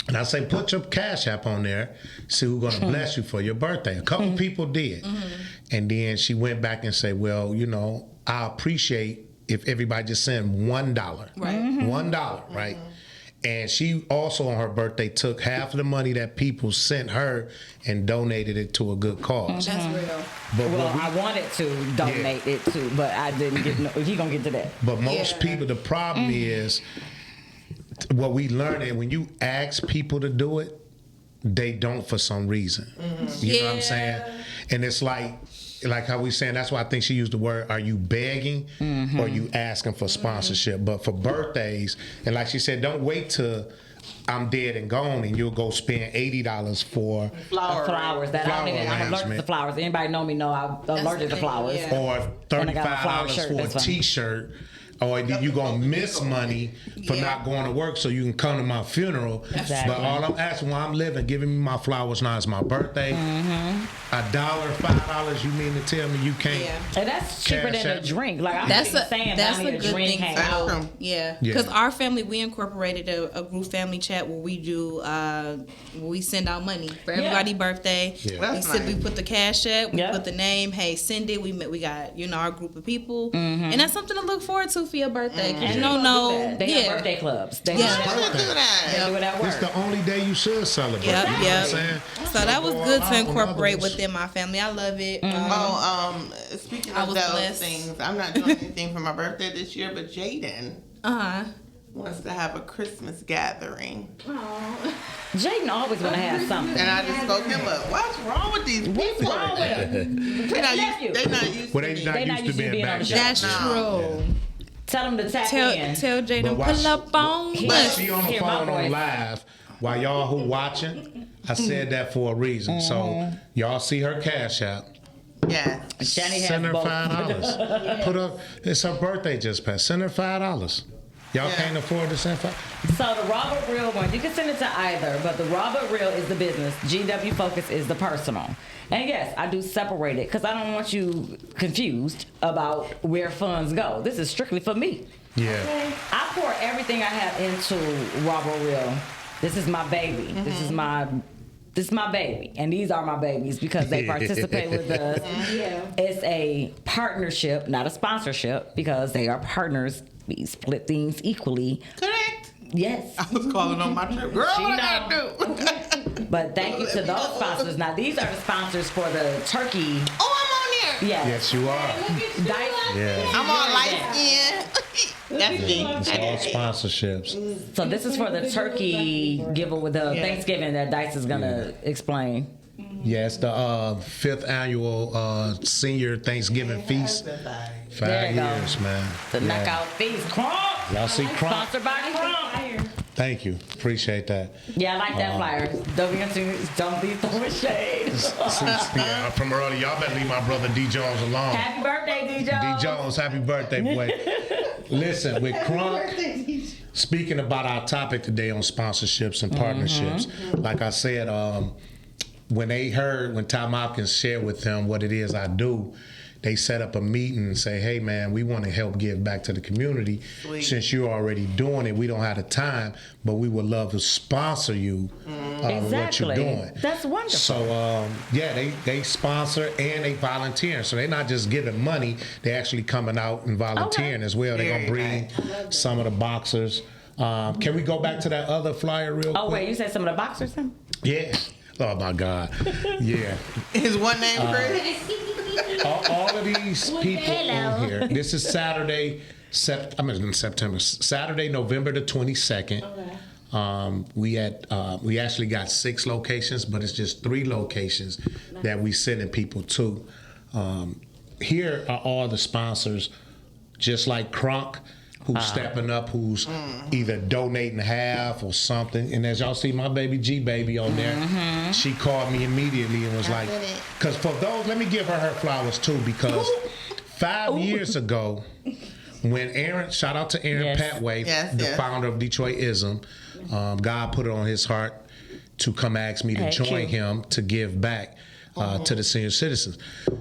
And I say, put your Cash App on there. See who's gonna bless you for your birthday. A couple people did, and then she went back and said, well, I appreciate if everybody just send $1, Right. $1, right? And she also on her birthday took half of the money that people sent her and donated it to a good cause. That's real. But Well, what we- I wanted to donate it too, but I didn't get. He gonna get to that. But most people, the problem is what we learned, and when you ask people to do it, they don't for some reason. You know what I'm saying? And it's like how we saying, that's why I think she used the word, are you begging or you asking for sponsorship? But for birthdays, and like she said, don't wait till I'm dead and gone and you'll go spend $80 for Flowers. That I don't even. I'm allergic to arrangement. flowers. Anybody know me know I'm allergic to flowers. Yeah. or And I got a flower $35 shirt, for a that's fine. t-shirt or you gonna miss money for not going to work so you can come to my funeral. Exactly. But all I'm asking while I'm living, giving me my flowers now is my birthday. $1, $5, you mean to tell me you can't? And that's cheaper Cash than a app. drink. Like I'm That's saying, a buy me good drink, thing hang to out. know. Yeah, Yeah. because our family, we incorporated a group family chat where we do we send out money for everybody's birthday. Yeah. That's We put the cash app, we Yeah. put the name. Hey, send it. We got our group of people, and that's something to look forward to for your birthday. Because you don't know. They have birthday clubs. They Yeah. do Look that. at They that. do it at It's work. the only day you should celebrate. Yep, You know yep. what I'm saying? So that was good to Go all out incorporate on others. within my family. I love it. Speaking I of was those blessed. things, I'm not doing anything for my birthday this year, but Jaden wants to have a Christmas gathering. Jaden always gonna have something. And I just spoke him up. What's wrong with these people? What's wrong with him? They're not Nephew. used, they not used Well, to they me. not They used to being on back the show. there. That's true. Tell them to tap Tell in. Jaden But watch- pull up on He- us. She on the Hear my phone on voice. live while y'all who watching. I said that for a reason. So y'all see her cash out. Yeah. Shani has Send her both. $5. Put her. It's her birthday just passed. Send her $5. Y'all Yeah. can't afford to send $5. So the RawbutReal one, you can send it to either, but the RawbutReal is the business. GW Focus is the personal. And yes, I do separate it because I don't want you confused about where funds go. This is strictly for me. Yeah. I pour everything I have into RawbutReal. This is my baby. This is my baby, and these are my babies because they participate with us. It's a partnership, not a sponsorship, because they are partners. We split things equally. Correct. Yes. I was calling on my trip. Girl, She what I know. gotta do? But thank you to those sponsors. Now, these are the sponsors for the turkey. Oh, I'm on there. Yes. Yes, you are. Dice. Yeah. I'm on light skin. That's me. It's all sponsorships. So this is for the turkey giveaway, with the Thanksgiving that Dice is gonna explain. Yeah, it's the 5th annual senior Thanksgiving feast. There 5 you go. years, man. The Yeah. knockout feast. Crump. Y'all see Crump? Sponsored by Crump. Thank you. Appreciate that. Yeah, I like that flyer. Don't be throwing shade. Yeah, from early, y'all better leave my brother D. Jones alone. Happy birthday, D. Jones. D. Jones, happy birthday, boy. Listen, with Crump, speaking about our topic today on sponsorships and partnerships, like I said, when Tom Hopkins shared with them what it is I do, they set up a meeting and say, hey, man, we want to help give back to the community. Sweet. Since you're already doing it, we don't have the time, but we would love to sponsor you with what Exactly. you're doing. That's wonderful. So, they sponsor and they volunteer. So they're not just giving money, they're actually coming out and volunteering as well. They're going to Very bring some of the boxers. Can we go back to that other flyer real quick? Oh, wait, you said some of the boxers? Huh? Yeah. Oh, my God. Yeah. Is one name Chris? All of these people on here. This is Saturday, Saturday, November the 22nd. Okay. We actually got 6 locations, but it's just 3 locations that we sending people to. Here are all the sponsors, just like Kronk, who's stepping up, who's either donating half or something. And as y'all see my baby G-Baby on there, she called me immediately and was like, because for those, let me give her flowers too, because 5 years ago, when Aaron, shout out to Aaron Patway, the founder of Detroitism, God put it on his heart to come ask me to join him to give back to the senior citizens.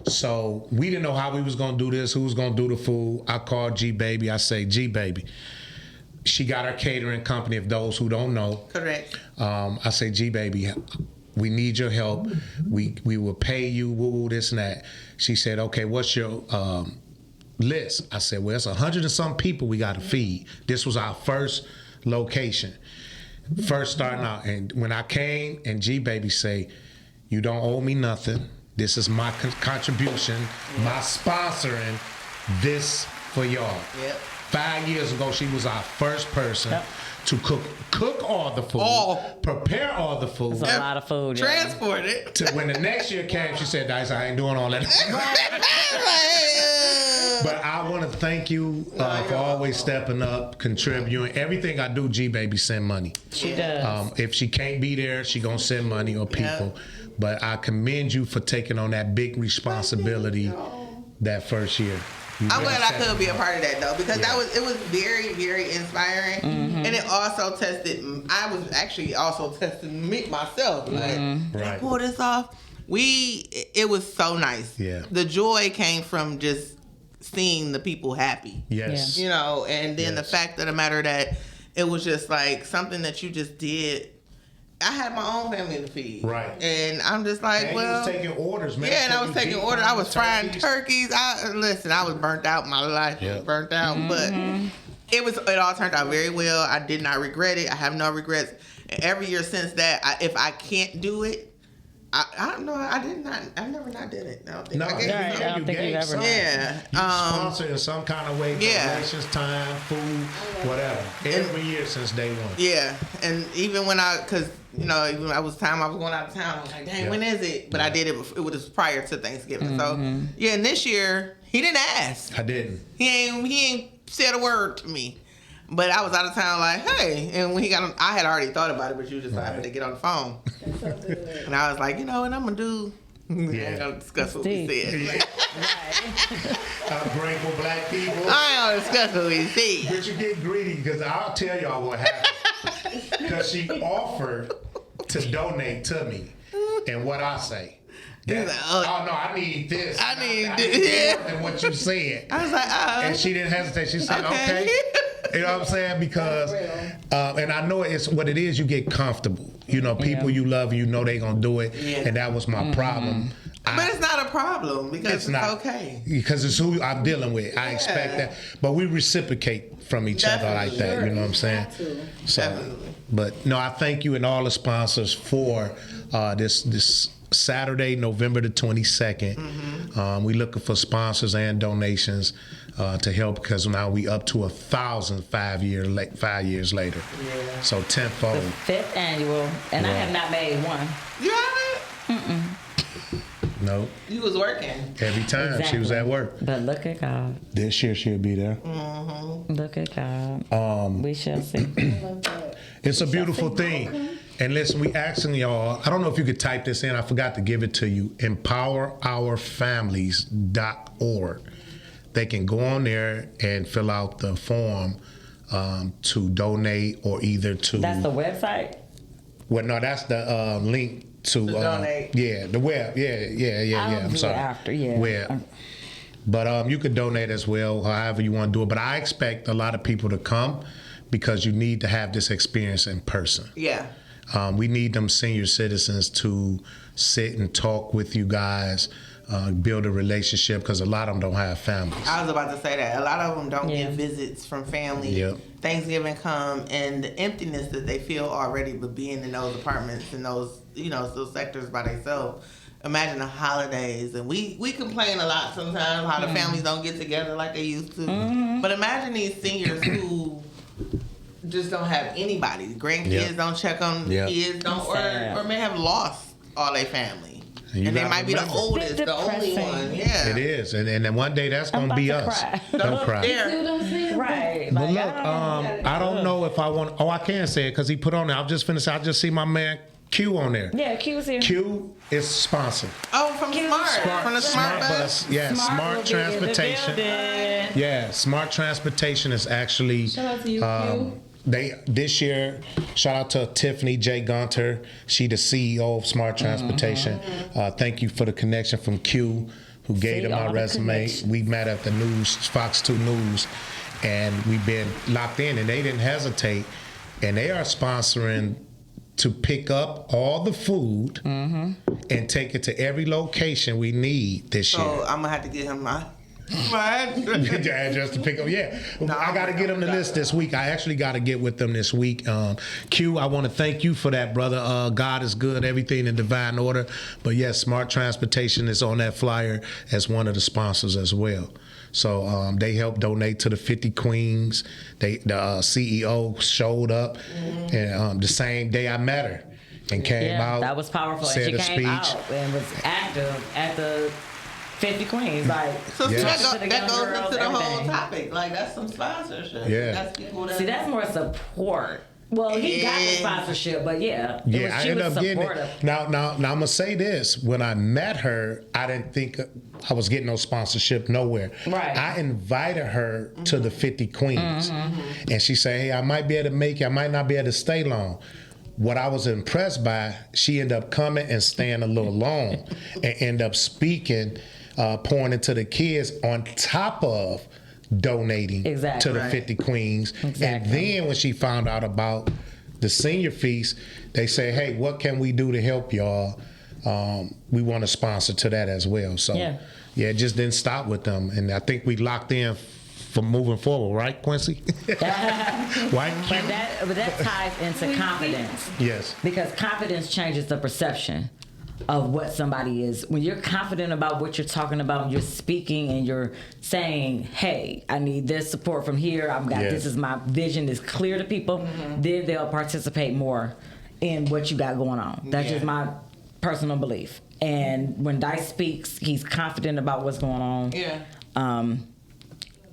So we didn't know how we was gonna do this, who was gonna do the food. I called G-Baby. I say, G-Baby. She got her catering company, if those who don't know. Correct. I say, G-Baby, we need your help. We will pay you, woo, this and that. She said, okay, what's your list? I said, well, it's 100 and some people we got to feed. This was our first location. First starting out. And when I came and G-Baby say, you don't owe me nothing. This is my contribution, my sponsoring this for y'all. Yep. 5 years ago, she was our first person to cook all the food, prepare all the food. That's a lot of food. Yeah. Transport it. To when the next year came, she said, Dice, I ain't doing all that. But I want to thank you for always stepping up, contributing. Everything I do, G-Baby send money. She does. If she can't be there, she gonna send money or people. But I commend you for taking on that big responsibility that first year. I'm glad I could be a part of that though, because it was very, very inspiring, and it also tested. I was actually also testing myself. Like, can I pull this off? It was so nice. Yeah. The joy came from just seeing the people happy. Yes. You know, and then the fact of the matter that it was just like something that you just did. I had my own family to feed. Right. And I'm just like, and well. you was taking orders, man. Yeah, and I was taking orders. I was frying turkeys. I was burnt out. My life was burnt out. But it all turned out very well. I did not regret it. I have no regrets. And every year since that, if I can't do it, I don't know. I never not did it. I don't think I don't think you've ever done it. Yeah. You sponsor in some kind of way, donations, time, food, whatever. Every year since day one. Yeah. And even when even when I was going out of town, I was like, dang, when is it? But I did it. It was prior to Thanksgiving. So and this year he didn't ask. I didn't. He ain't said a word to me. But I was out of town like, hey. And when he got on, I had already thought about it, but you just happened to get on the phone. That's so good. And I was like, you know what I'm going to do? I ain't going to discuss what we said. Grateful black people. I ain't going to discuss what we said. But you get greedy, because I'll tell y'all what happened. Because she offered to donate to me. And what I say. Like, oh no, I need this. I need this. More than what you said. I was like, and she didn't hesitate. She said, okay. You know what I'm saying? Because, and I know it's what it is. You get comfortable. You know, people you love, you know they gonna do it, and that was my problem. But it's not a problem because it's okay. Because it's who I'm dealing with. I expect that, but we reciprocate from each other like that. You know what I'm saying? So, definitely. But no, I thank you and all the sponsors for this Saturday, November the 22nd. We looking for sponsors and donations to help, because now we up to 1,000 5 years later. Yeah. So tenfold. The 5th annual, and I have not made one. You haven't? No. You was working. Every time she was at work. But look at God. This year she'll be there. Look at God. We shall see. It's a beautiful thing. And listen, we asking y'all, I don't know if you could type this in, I forgot to give it to you, empowerourfamilies.org. They can go on there and fill out the form to donate, or either to... That's the website? Well, no, that's the link to donate. Yeah, the web. Yeah. I'm sorry. After, Web. But you could donate as well, however you want to do it. But I expect a lot of people to come, because you need to have this experience in person. Yeah. We need them senior citizens to sit and talk with you guys, build a relationship, because a lot of them don't have families. I was about to say that. A lot of them don't get visits from family. Yep. Thanksgiving come, and the emptiness that they feel already with being in those apartments and those, those sectors by themselves. Imagine the holidays, and we complain a lot sometimes how the families don't get together like they used to. But imagine these seniors who just don't have anybody. The grandkids don't check on the kids, or may have lost all their family. And they might be the oldest, the only one. Yeah. It is. And then one day that's going to be us. Don't cry. Right. But look, I don't know if I want... Oh, I can say it, because he put on there. I just see my man Q on there. Yeah, Q's here. Q is sponsored. Oh, from Smart. From the Smart Bus? Yeah, Smart Transportation. Yeah, Smart Transportation is actually... Shout out to you, Q. This year, shout out to Tiffany J. Gunter. She the CEO of Smart Transportation. Thank you for the connection from Q, who gave them my resume. We met at the Fox 2 News, and we've been locked in, and they didn't hesitate. And they are sponsoring to pick up all the food and take it to every location we need this year. So I'm going to have to get him my address to pick up. I got to get them the list this week. I actually got to get with them this week. Q, I want to thank you for that, brother. God is good, everything in divine order. But yes, Smart Transportation is on that flyer as one of the sponsors as well. So they helped donate to the 50 Queens. The CEO showed up, and the same day I met her and came out. That was powerful. Said and she came out and was active at the 50 Queens, so that goes into the whole topic. Like, that's some sponsorship. Yeah. That's people that... See, that's more support Well, he got the sponsorship, but yeah, I ended up getting it. Now, I'm gonna say this: when I met her, I didn't think I was getting no sponsorship nowhere. Right. I invited her to the 50 Queens, and she said, "Hey, I might be able to make it. I might not be able to stay long." What I was impressed by, she ended up coming and staying a little long, and end up speaking, pouring into the kids on top of donating to the 50 Queens. And then when she found out about the senior feast, they say, hey, what can we do to help y'all? We want to sponsor to that as well. So it just didn't stop with them. And I think we locked in for moving forward, right, Quincy? Right? But that ties into confidence. Yes. Because confidence changes the perception of what somebody is. When you're confident about what you're talking about, you're speaking and you're saying, hey, I need this support from here. I've got this is my vision is clear to people. Then they'll participate more in what you got going on. That's just my personal belief. And when Dice speaks, he's confident about what's going on.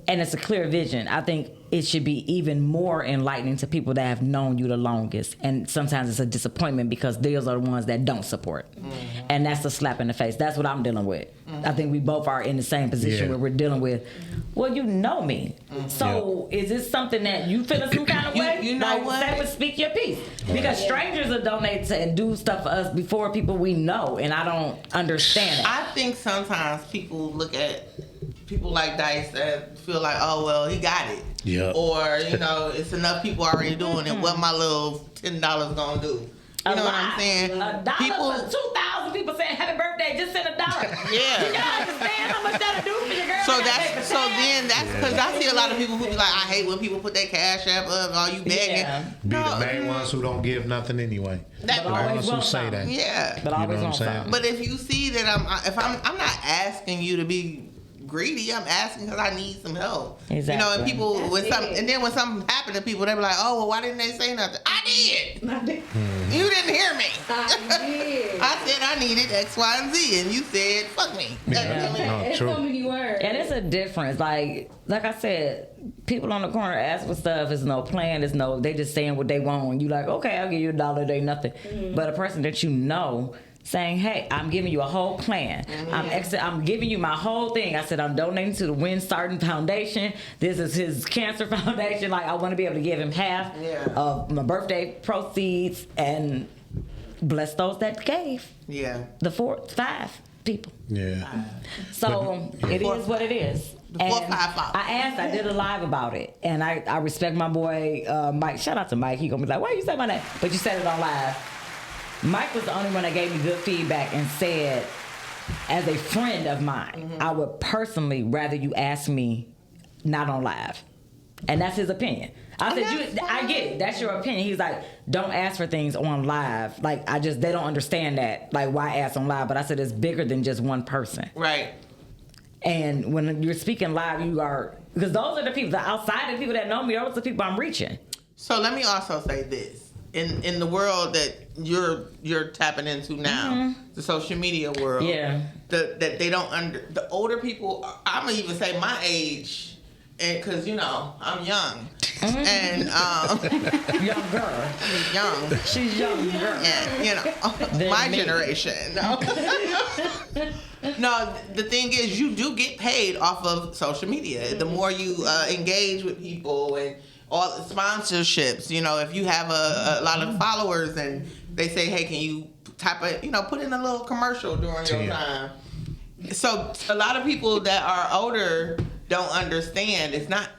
And it's a clear vision. I think it should be even more enlightening to people that have known you the longest. And sometimes it's a disappointment because those are the ones that don't support. And that's a slap in the face. That's what I'm dealing with. I think we both are in the same position where we're dealing with, well, you know me. So is this something that you feel some kind of way? You know what? Say would speak your piece. Because strangers will donate and do stuff for us before people we know. And I don't understand it. I think sometimes people look at people like Dice and feel like, oh, well, he got it. Or, you know, it's enough people already doing it. What my little $10 gonna do? You know what I'm saying? $1 People, for 2,000 people saying happy birthday, just send $1. Yeah. You gotta understand how much that'll do for your girl. So that's because I see a lot of people who be like, I hate when people put their cash app up, all you begging. Be the main ones who don't give nothing anyway. That the ones who say that. Yeah. But always on something. But if you see that I'm not asking you to be greedy, I'm asking because I need some help. Exactly. You know, and people and then when something happened to people, they be like, "Oh, well, why didn't they say nothing?" I did. You didn't hear me. I did. I said I needed X, Y, and Z, and you said, "Fuck me." It's so many words. And it's a difference. Like I said, people on the corner ask for stuff. There's no plan. There's no. They just saying what they want. And you like, okay, I'll give you $1. They nothing. But a person that you know, saying, hey, I'm giving you a whole plan. I'm giving you my whole thing. I said, I'm donating to the Win Starting Foundation. This is his cancer foundation. Like, I want to be able to give him half of my birthday proceeds and bless those that gave. The 5 people. So it is what it is. And I did a live about it. And I respect my boy, Mike. Shout out to Mike. He gonna be like, why you say my name? But you said it on live. Mike was the only one that gave me good feedback and said, as a friend of mine, I would personally rather you ask me not on live. And that's his opinion. I said, I get it. That's your opinion. He's like, don't ask for things on live. Like, they don't understand that. Like, why ask on live? But I said, it's bigger than just one person. Right. And when you're speaking live, you are, because those are the people, outside of the people that know me, those are the people I'm reaching. So let me also say this. In the world that you're tapping into now, the social media world, that they don't the older people. I'm gonna even say my age, and because you know I'm young, and young girl, she's young girl, and you know my generation. No. No, the thing is, you do get paid off of social media. The more you engage with people and all the sponsorships, you know, if you have a lot of followers and they say, hey, can you put in a little commercial during your time. So a lot of people that are older don't understand. It's not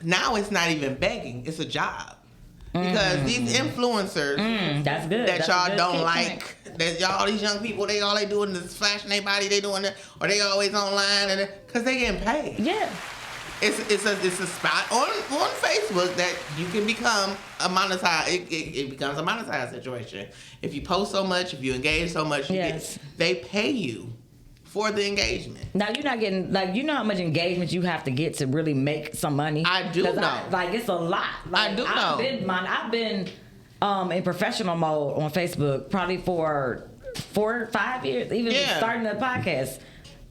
even begging, it's a job. Because these influencers that's good. that that's y'all don't like, point. that y'all, these young people, all they doing is flashing their body, they doing it, or they always online, and because they getting paid. Yeah. It's a spot on Facebook that you can become a monetized. It becomes a monetized situation. If you post so much, if you engage so much, they pay you for the engagement. Now you're not getting you know how much engagement you have to get to really make some money. I do know. It's a lot. I do know. I've been in professional mode on Facebook probably for 4 or 5 years, even starting the podcast.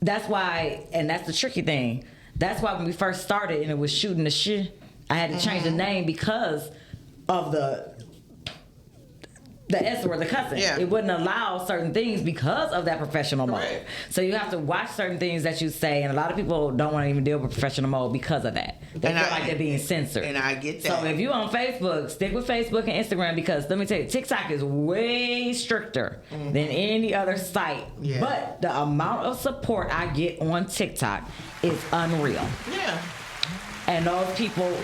That's why, and that's the tricky thing. That's why when we first started and it was shooting the shit, I had to change the name because of the the S word, the cussing. Yeah. It wouldn't allow certain things because of that professional mode. Right. So you have to watch certain things that you say, and a lot of people don't want to even deal with professional mode because of that. They feel like they're being censored. And I get that. So if you on Facebook, stick with Facebook and Instagram, because let me tell you, TikTok is way stricter than any other site. Yeah. But the amount of support I get on TikTok is unreal. Yeah. And those people,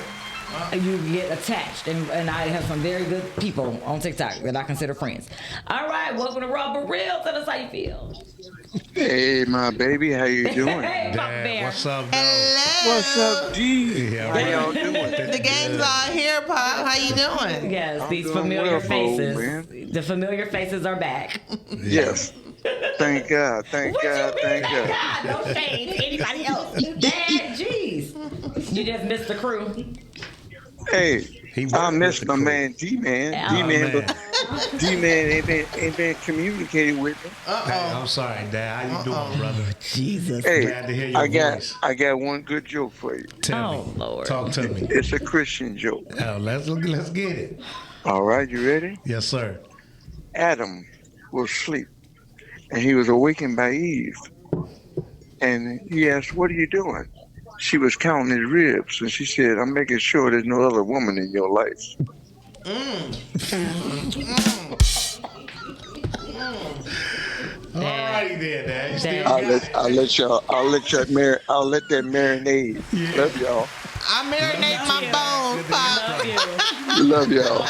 you get attached. And I have some very good people on TikTok that I consider friends. All right, welcome to RawbutReal. Tell us how you feel. Hey, my baby, how you doing? Hey, Papa Dad, Bear. what's up, though? Hello. What's up, G? Yeah, How right. y'all doing? The gang's all here, Pop. How you doing? Yes, these doing familiar well, Bo, faces. man. The familiar faces are back. Yes. Thank God. Thank What God. you mean, Thank God. No shade to anybody else. Dad, jeez. You just missed the crew. Hey, He I worked miss with the my crew. man, G-Man. Oh, G-Man, man. but G-Man ain't been communicating with me. Hey, I'm sorry, Dad. How you doing, brother? Jesus. Hey, Glad to hear your voice. I got one good joke for you. Tell Oh, me. Lord. Talk to me. It's a Christian joke. Oh, let's get it. All right, you ready? Yes, sir. Adam was asleep, and he was awakened by Eve. And he asked, "What are you doing?" She was counting his ribs, and she said, "I'm making sure there's no other woman in your life." All righty then, Dad. You still Dad. I'll let that marinade. Love y'all. I marinate my bones, Pop. Love you. Love y'all. I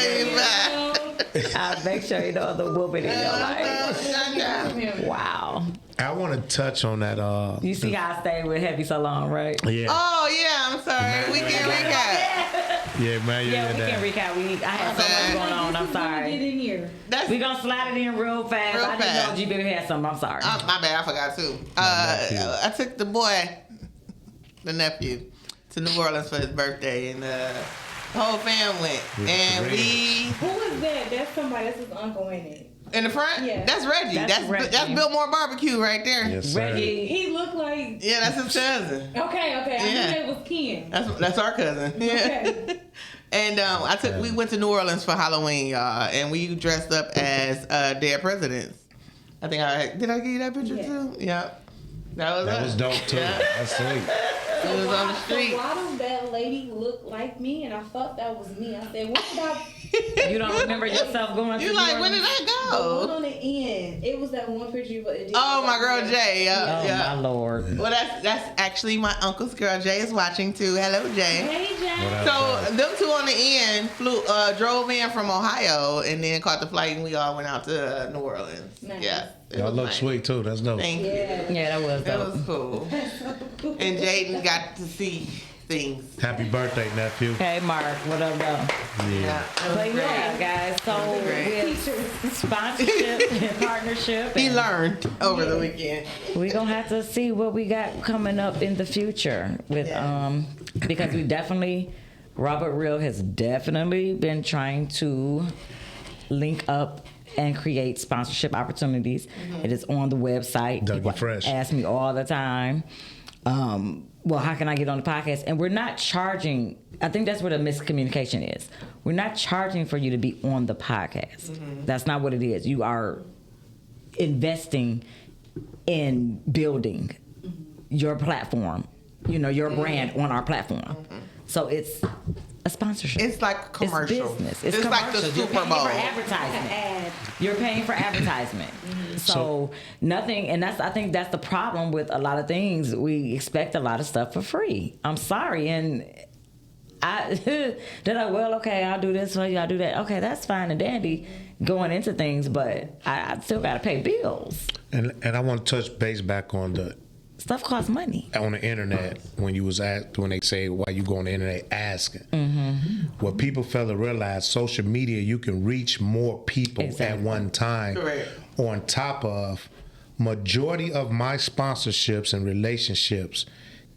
love you, bye. I'll make sure you know the woman in your life. Wow. I want to touch on that. You see how I stayed with Heavy so long, right? Yeah. Oh, yeah, I'm sorry. We can recap. Yeah, man. Yeah, we Dad. can recap. I had so much going on. I'm Get sorry. in here. That's We gonna slide it in real fast. Real I didn't fast. know G Baby had something. I'm sorry. my bad. I forgot too. nephew. I took the boy, the nephew, to New Orleans for his birthday, and the whole fam went. With And Reggie. we Who is that? That's somebody. That's his uncle, ain't it? in the front. Yeah. That's Reggie. That's That's Reggie. Biltmore Barbecue right there. Yes, sir. Reggie. He looked like. Yeah, that's his cousin. Okay. I Yeah. knew it was Ken. That's our cousin. Yeah. Okay. And we went to New Orleans for Halloween, y'all, and we dressed up as dead presidents. I think did I give you that picture Yeah. too? Yeah. That was That us. was dope, too. Yeah. That's sweet. It was on the street. So why does that lady look like me? And I thought that was me. I said, what about You don't remember yourself going to You New like, when Orleans? did I the one go? on the end? It was that one picture, but it didn't Oh, look my like girl me. Jay. Yeah, Oh, yeah. my Lord. Well, that's actually my uncle's girl. Jay is watching too. Hello, Jay. Hey, Jay. What So up, them two on the end drove in from Ohio and then caught the flight, and we all went out to New Orleans. Nice. Yeah, it Y'all was look nice. sweet, too. That's dope. Thank you. Yeah. Yeah, that was That dope. was cool. And Jaden got to see things. Happy birthday, nephew. Hey, Mark. What up, though? Yeah, it was But great. yeah, guys. So Great. with sponsorship and partnership, He and learned over the weekend. we gonna have to see what we got coming up in the future with because we definitely RawbutReal has definitely been trying to link up and create sponsorship opportunities. It is on the website. Dougie People Fresh. ask me all the time. Well, how can I get on the podcast? And we're not charging. I think that's where the miscommunication is. We're not charging for you to be on the podcast. That's not what it is. You are investing in building your platform, your brand on our platform. So it's a sponsorship. It's like a commercial. It's business. It's like the commercial. You're Super paying Bowl. for advertisement. Ad. You're paying for advertisement. So nothing, and I think that's the problem with a lot of things. We expect a lot of stuff for free. I'm sorry, and they're like, well, okay, I'll do this for you, I'll do that. Okay, that's fine and dandy going into things, but I still got to pay bills. And I want to touch base back on the Stuff costs money. on the internet when they say why you go on the internet asking. What people fail to realize, social media, you can reach more people Exactly. at one time. Correct. On top of majority of my sponsorships and relationships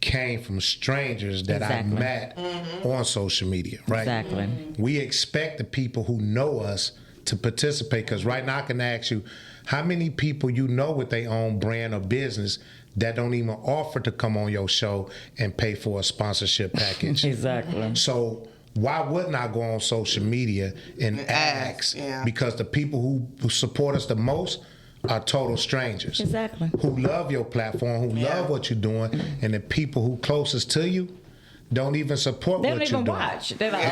came from strangers that Exactly. I met on social media, right? Exactly. We expect the people who know us to participate, because right now I can ask you, how many people you know with their own brand or business that don't even offer to come on your show and pay for a sponsorship package? Exactly. So why wouldn't I go on social media and ask? Yeah. Because the people who support us the most are total strangers. Exactly. Who love your platform, who love what you're doing, and the people who closest to you don't even support They what don't you're even doing. watch. They're like,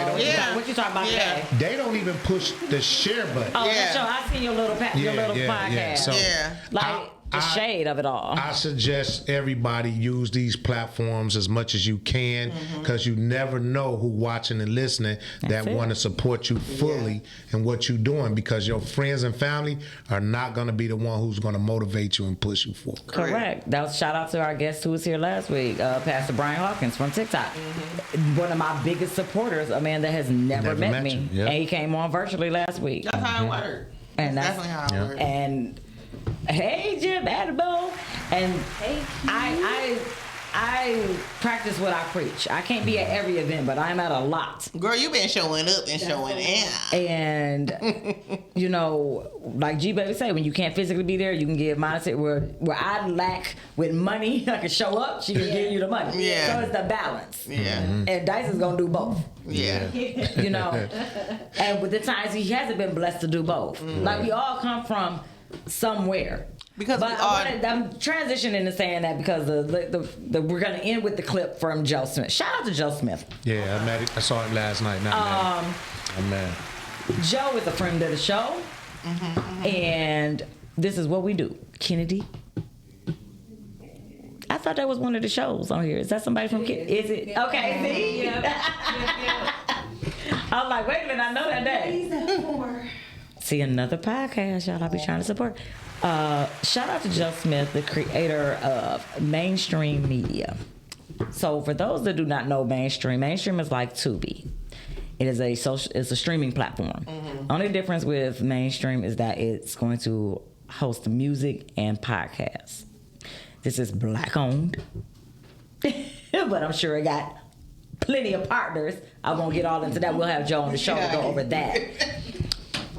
what you talking about today? They don't even push the share button. Oh, that's your, I see your little podcast. So like the shade of it all. I suggest everybody use these platforms as much as you can, because you never know who watching and listening that want to support you fully in what you're doing, because your friends and family are not going to be the one who's going to motivate you and push you forward. Correct. That was shout out to our guest who was here last week, Pastor Brian Hawkins from TikTok. One of my biggest supporters, a man that has never met me. And he came on virtually last week. That's how it works. And that's definitely how it works. And hey, Jim Adabo. And I practice what I preach. I can't be at every event, but I'm at a lot. Girl, you been showing up and showing out. And you know, like G Baby say, when you can't physically be there, you can give mindset. Where I lack with money, I can show up. She can give you the money. Yeah. So it's the balance. Yeah. And Dice is gonna do both. Yeah. You know, and with the times he hasn't been blessed to do both. Like we all come from somewhere. Because but I'm transitioning to saying that because we're gonna end with the clip from Joe Smith. Shout out to Joe Smith. Yeah, I saw it last night. Joe is a friend of the show, and this is what we do. Kennedy. I thought that was one of the shows on here. Is that somebody from Kennedy? Is it? Okay, see? Yeah. I was like, wait a minute, I know that day. See, another podcast, y'all. I'll be trying to support. Shout out to Joe Smith, the creator of Mainstream Media. So for those that do not know mainstream is like Tubi. It is it's a streaming platform. Only difference with mainstream is that it's going to host music and podcasts. This is black owned, but I'm sure it got plenty of partners. I won't get all into that. We'll have Joe on the show to go over that.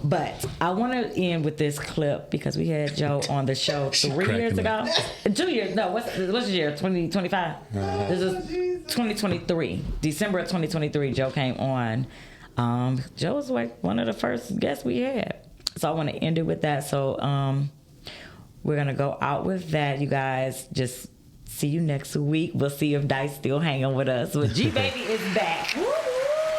But I want to end with this clip because we had Joe on the show 3 years ago. 2 years. No, what's the year? 2025? This is 2023. December of 2023, Joe came on. Joe was like one of the first guests we had. So I want to end it with that. So we're going to go out with that. You guys just see you next week. We'll see if Dice still hanging with us. But G-Baby is back.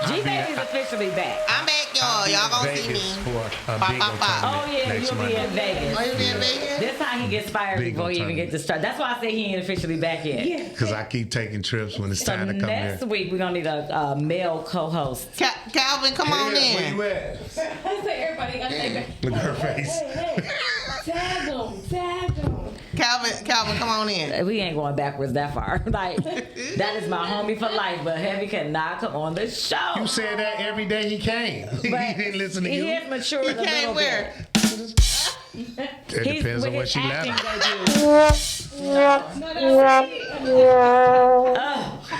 G-Baby is officially back. I'm back, y'all. Y'all gonna see me. Oh, yeah, you'll be in Vegas. Oh, you be in Vegas? This how he gets fired before he even gets to start. That's why I say he ain't officially back yet. Because I keep taking trips when it's time to come next here. week, we're going to need a male co-host. Calvin, come on in. Where you at? I say everybody got to Look at her face. Hey, tag them. Calvin, come on in. We ain't going backwards that far. Like, that is my homie for life, but Heavy cannot come on the show. You said that every day he came. He didn't listen to you. He has matured a little where? bit. It depends on what she left.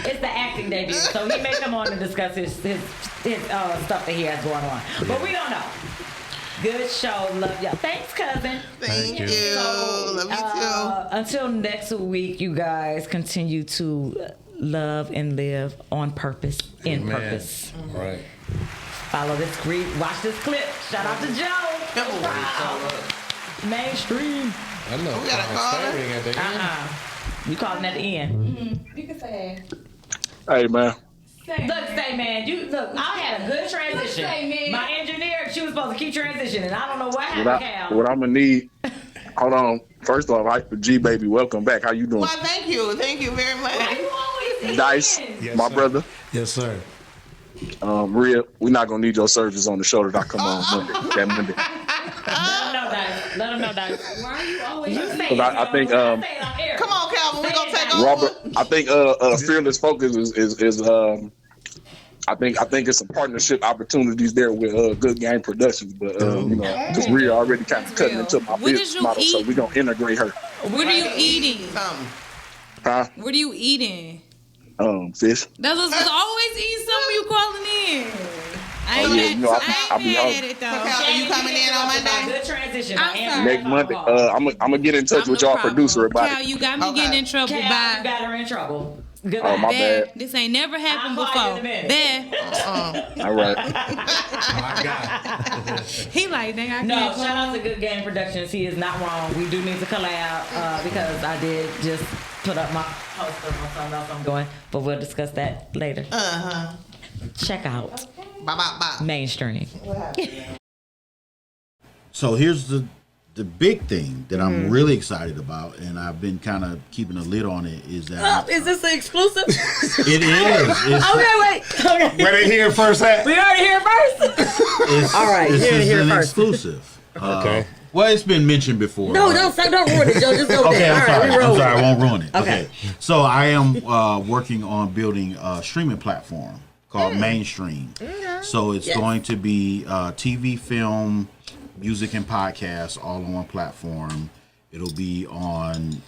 It's the acting debut, so he may come on and discuss his stuff that he has going on. But we don't know. Good show. Love y'all. Thanks, cousin. Thank you. So, Love you too. Until next week, you guys continue to love and live on purpose, in purpose. Right. Follow this watch this clip. Shout out to Joe. Wow. Mainstream. I know. We got a caller. At the end. You calling at the end. You can say Hey, man. Look, say man, I had a good transition. Say, man. My engineer, she was supposed to keep transitioning. I don't know what happened, Cal. What I'm gonna need. Hold on. First off, G Baby, welcome back. How you doing? Well, thank you very much. You always Dice, Yes, my sir. brother. Yes, sir. Rhea, we're not gonna need your services on the show that I come on Monday. Let him know, Dice. why are you always You say it, I think, say it on air. Come on, Calvin. We're going to take over. Robert, I think Fearless Focus is I think it's some partnership opportunities there with Good Game Productions, but because Rhea already kind of cutting into my business model, so we're gonna integrate her. What are you eating? Huh? What are you eating? Fish. That's what's always eating something you calling in. I Oh, ain't yeah, you know, I'll be mad home. at it though. Are you coming in on Monday? Good transition. I'm sorry. Next Monday, I'm gonna get in touch with y'all producer about Cal, it. you got me getting in trouble. Cal, Bye. you got her in trouble. Good Oh, night. my Bad. bad. This ain't never happened I'll call you before. in a Bad. All right. My God. He like, dang, I No, can't. shout out to Good Game Productions. He is not wrong. We do need to collab because I did just put up my poster on something else I'm doing, but we'll discuss that later. Check out Bye, bye, bye. Mainstream. So here's the big thing that I'm really excited about, and I've been kind of keeping a lid on it, is that Is this an exclusive? it is. It's, Okay, wait. Okay. Where they hear first at? We already hear it first. it's, All right, this you're gonna is hear it an first. exclusive. Okay. Well, it's been mentioned before. No, don't ruin it, Joe. Just go Okay, there. I'm All sorry. right, we roll. I'm sorry. I won't ruin it. Okay. Okay. So I am working on building a streaming platform called Mainstream. So it's going to be TV, film, music, and podcasts all on one platform. It'll be on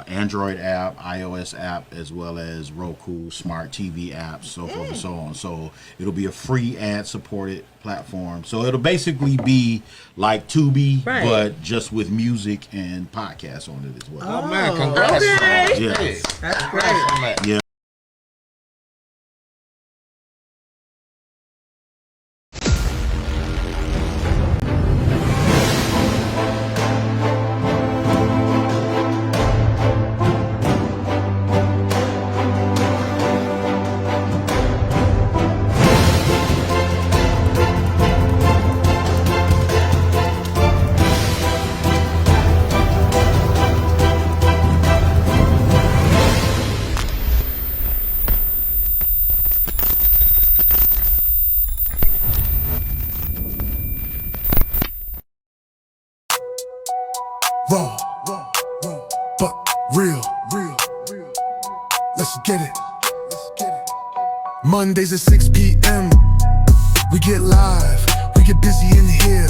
Android app, iOS app, as well as Roku, smart TV apps, so forth and so on. So it'll be a free ad-supported platform. So it'll basically be like Tubi, Right. but just with music and podcasts on it as well. Oh man, congrats. Okay. Yeah. That's great. Yeah. Raw, but real. Let's get it. Mondays at 6 p.m. We get live. We get busy in here.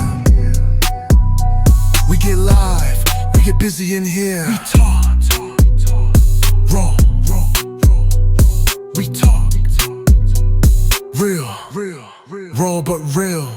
We get live. We get busy in here. We talk. Raw. We talk. Real. Raw but real.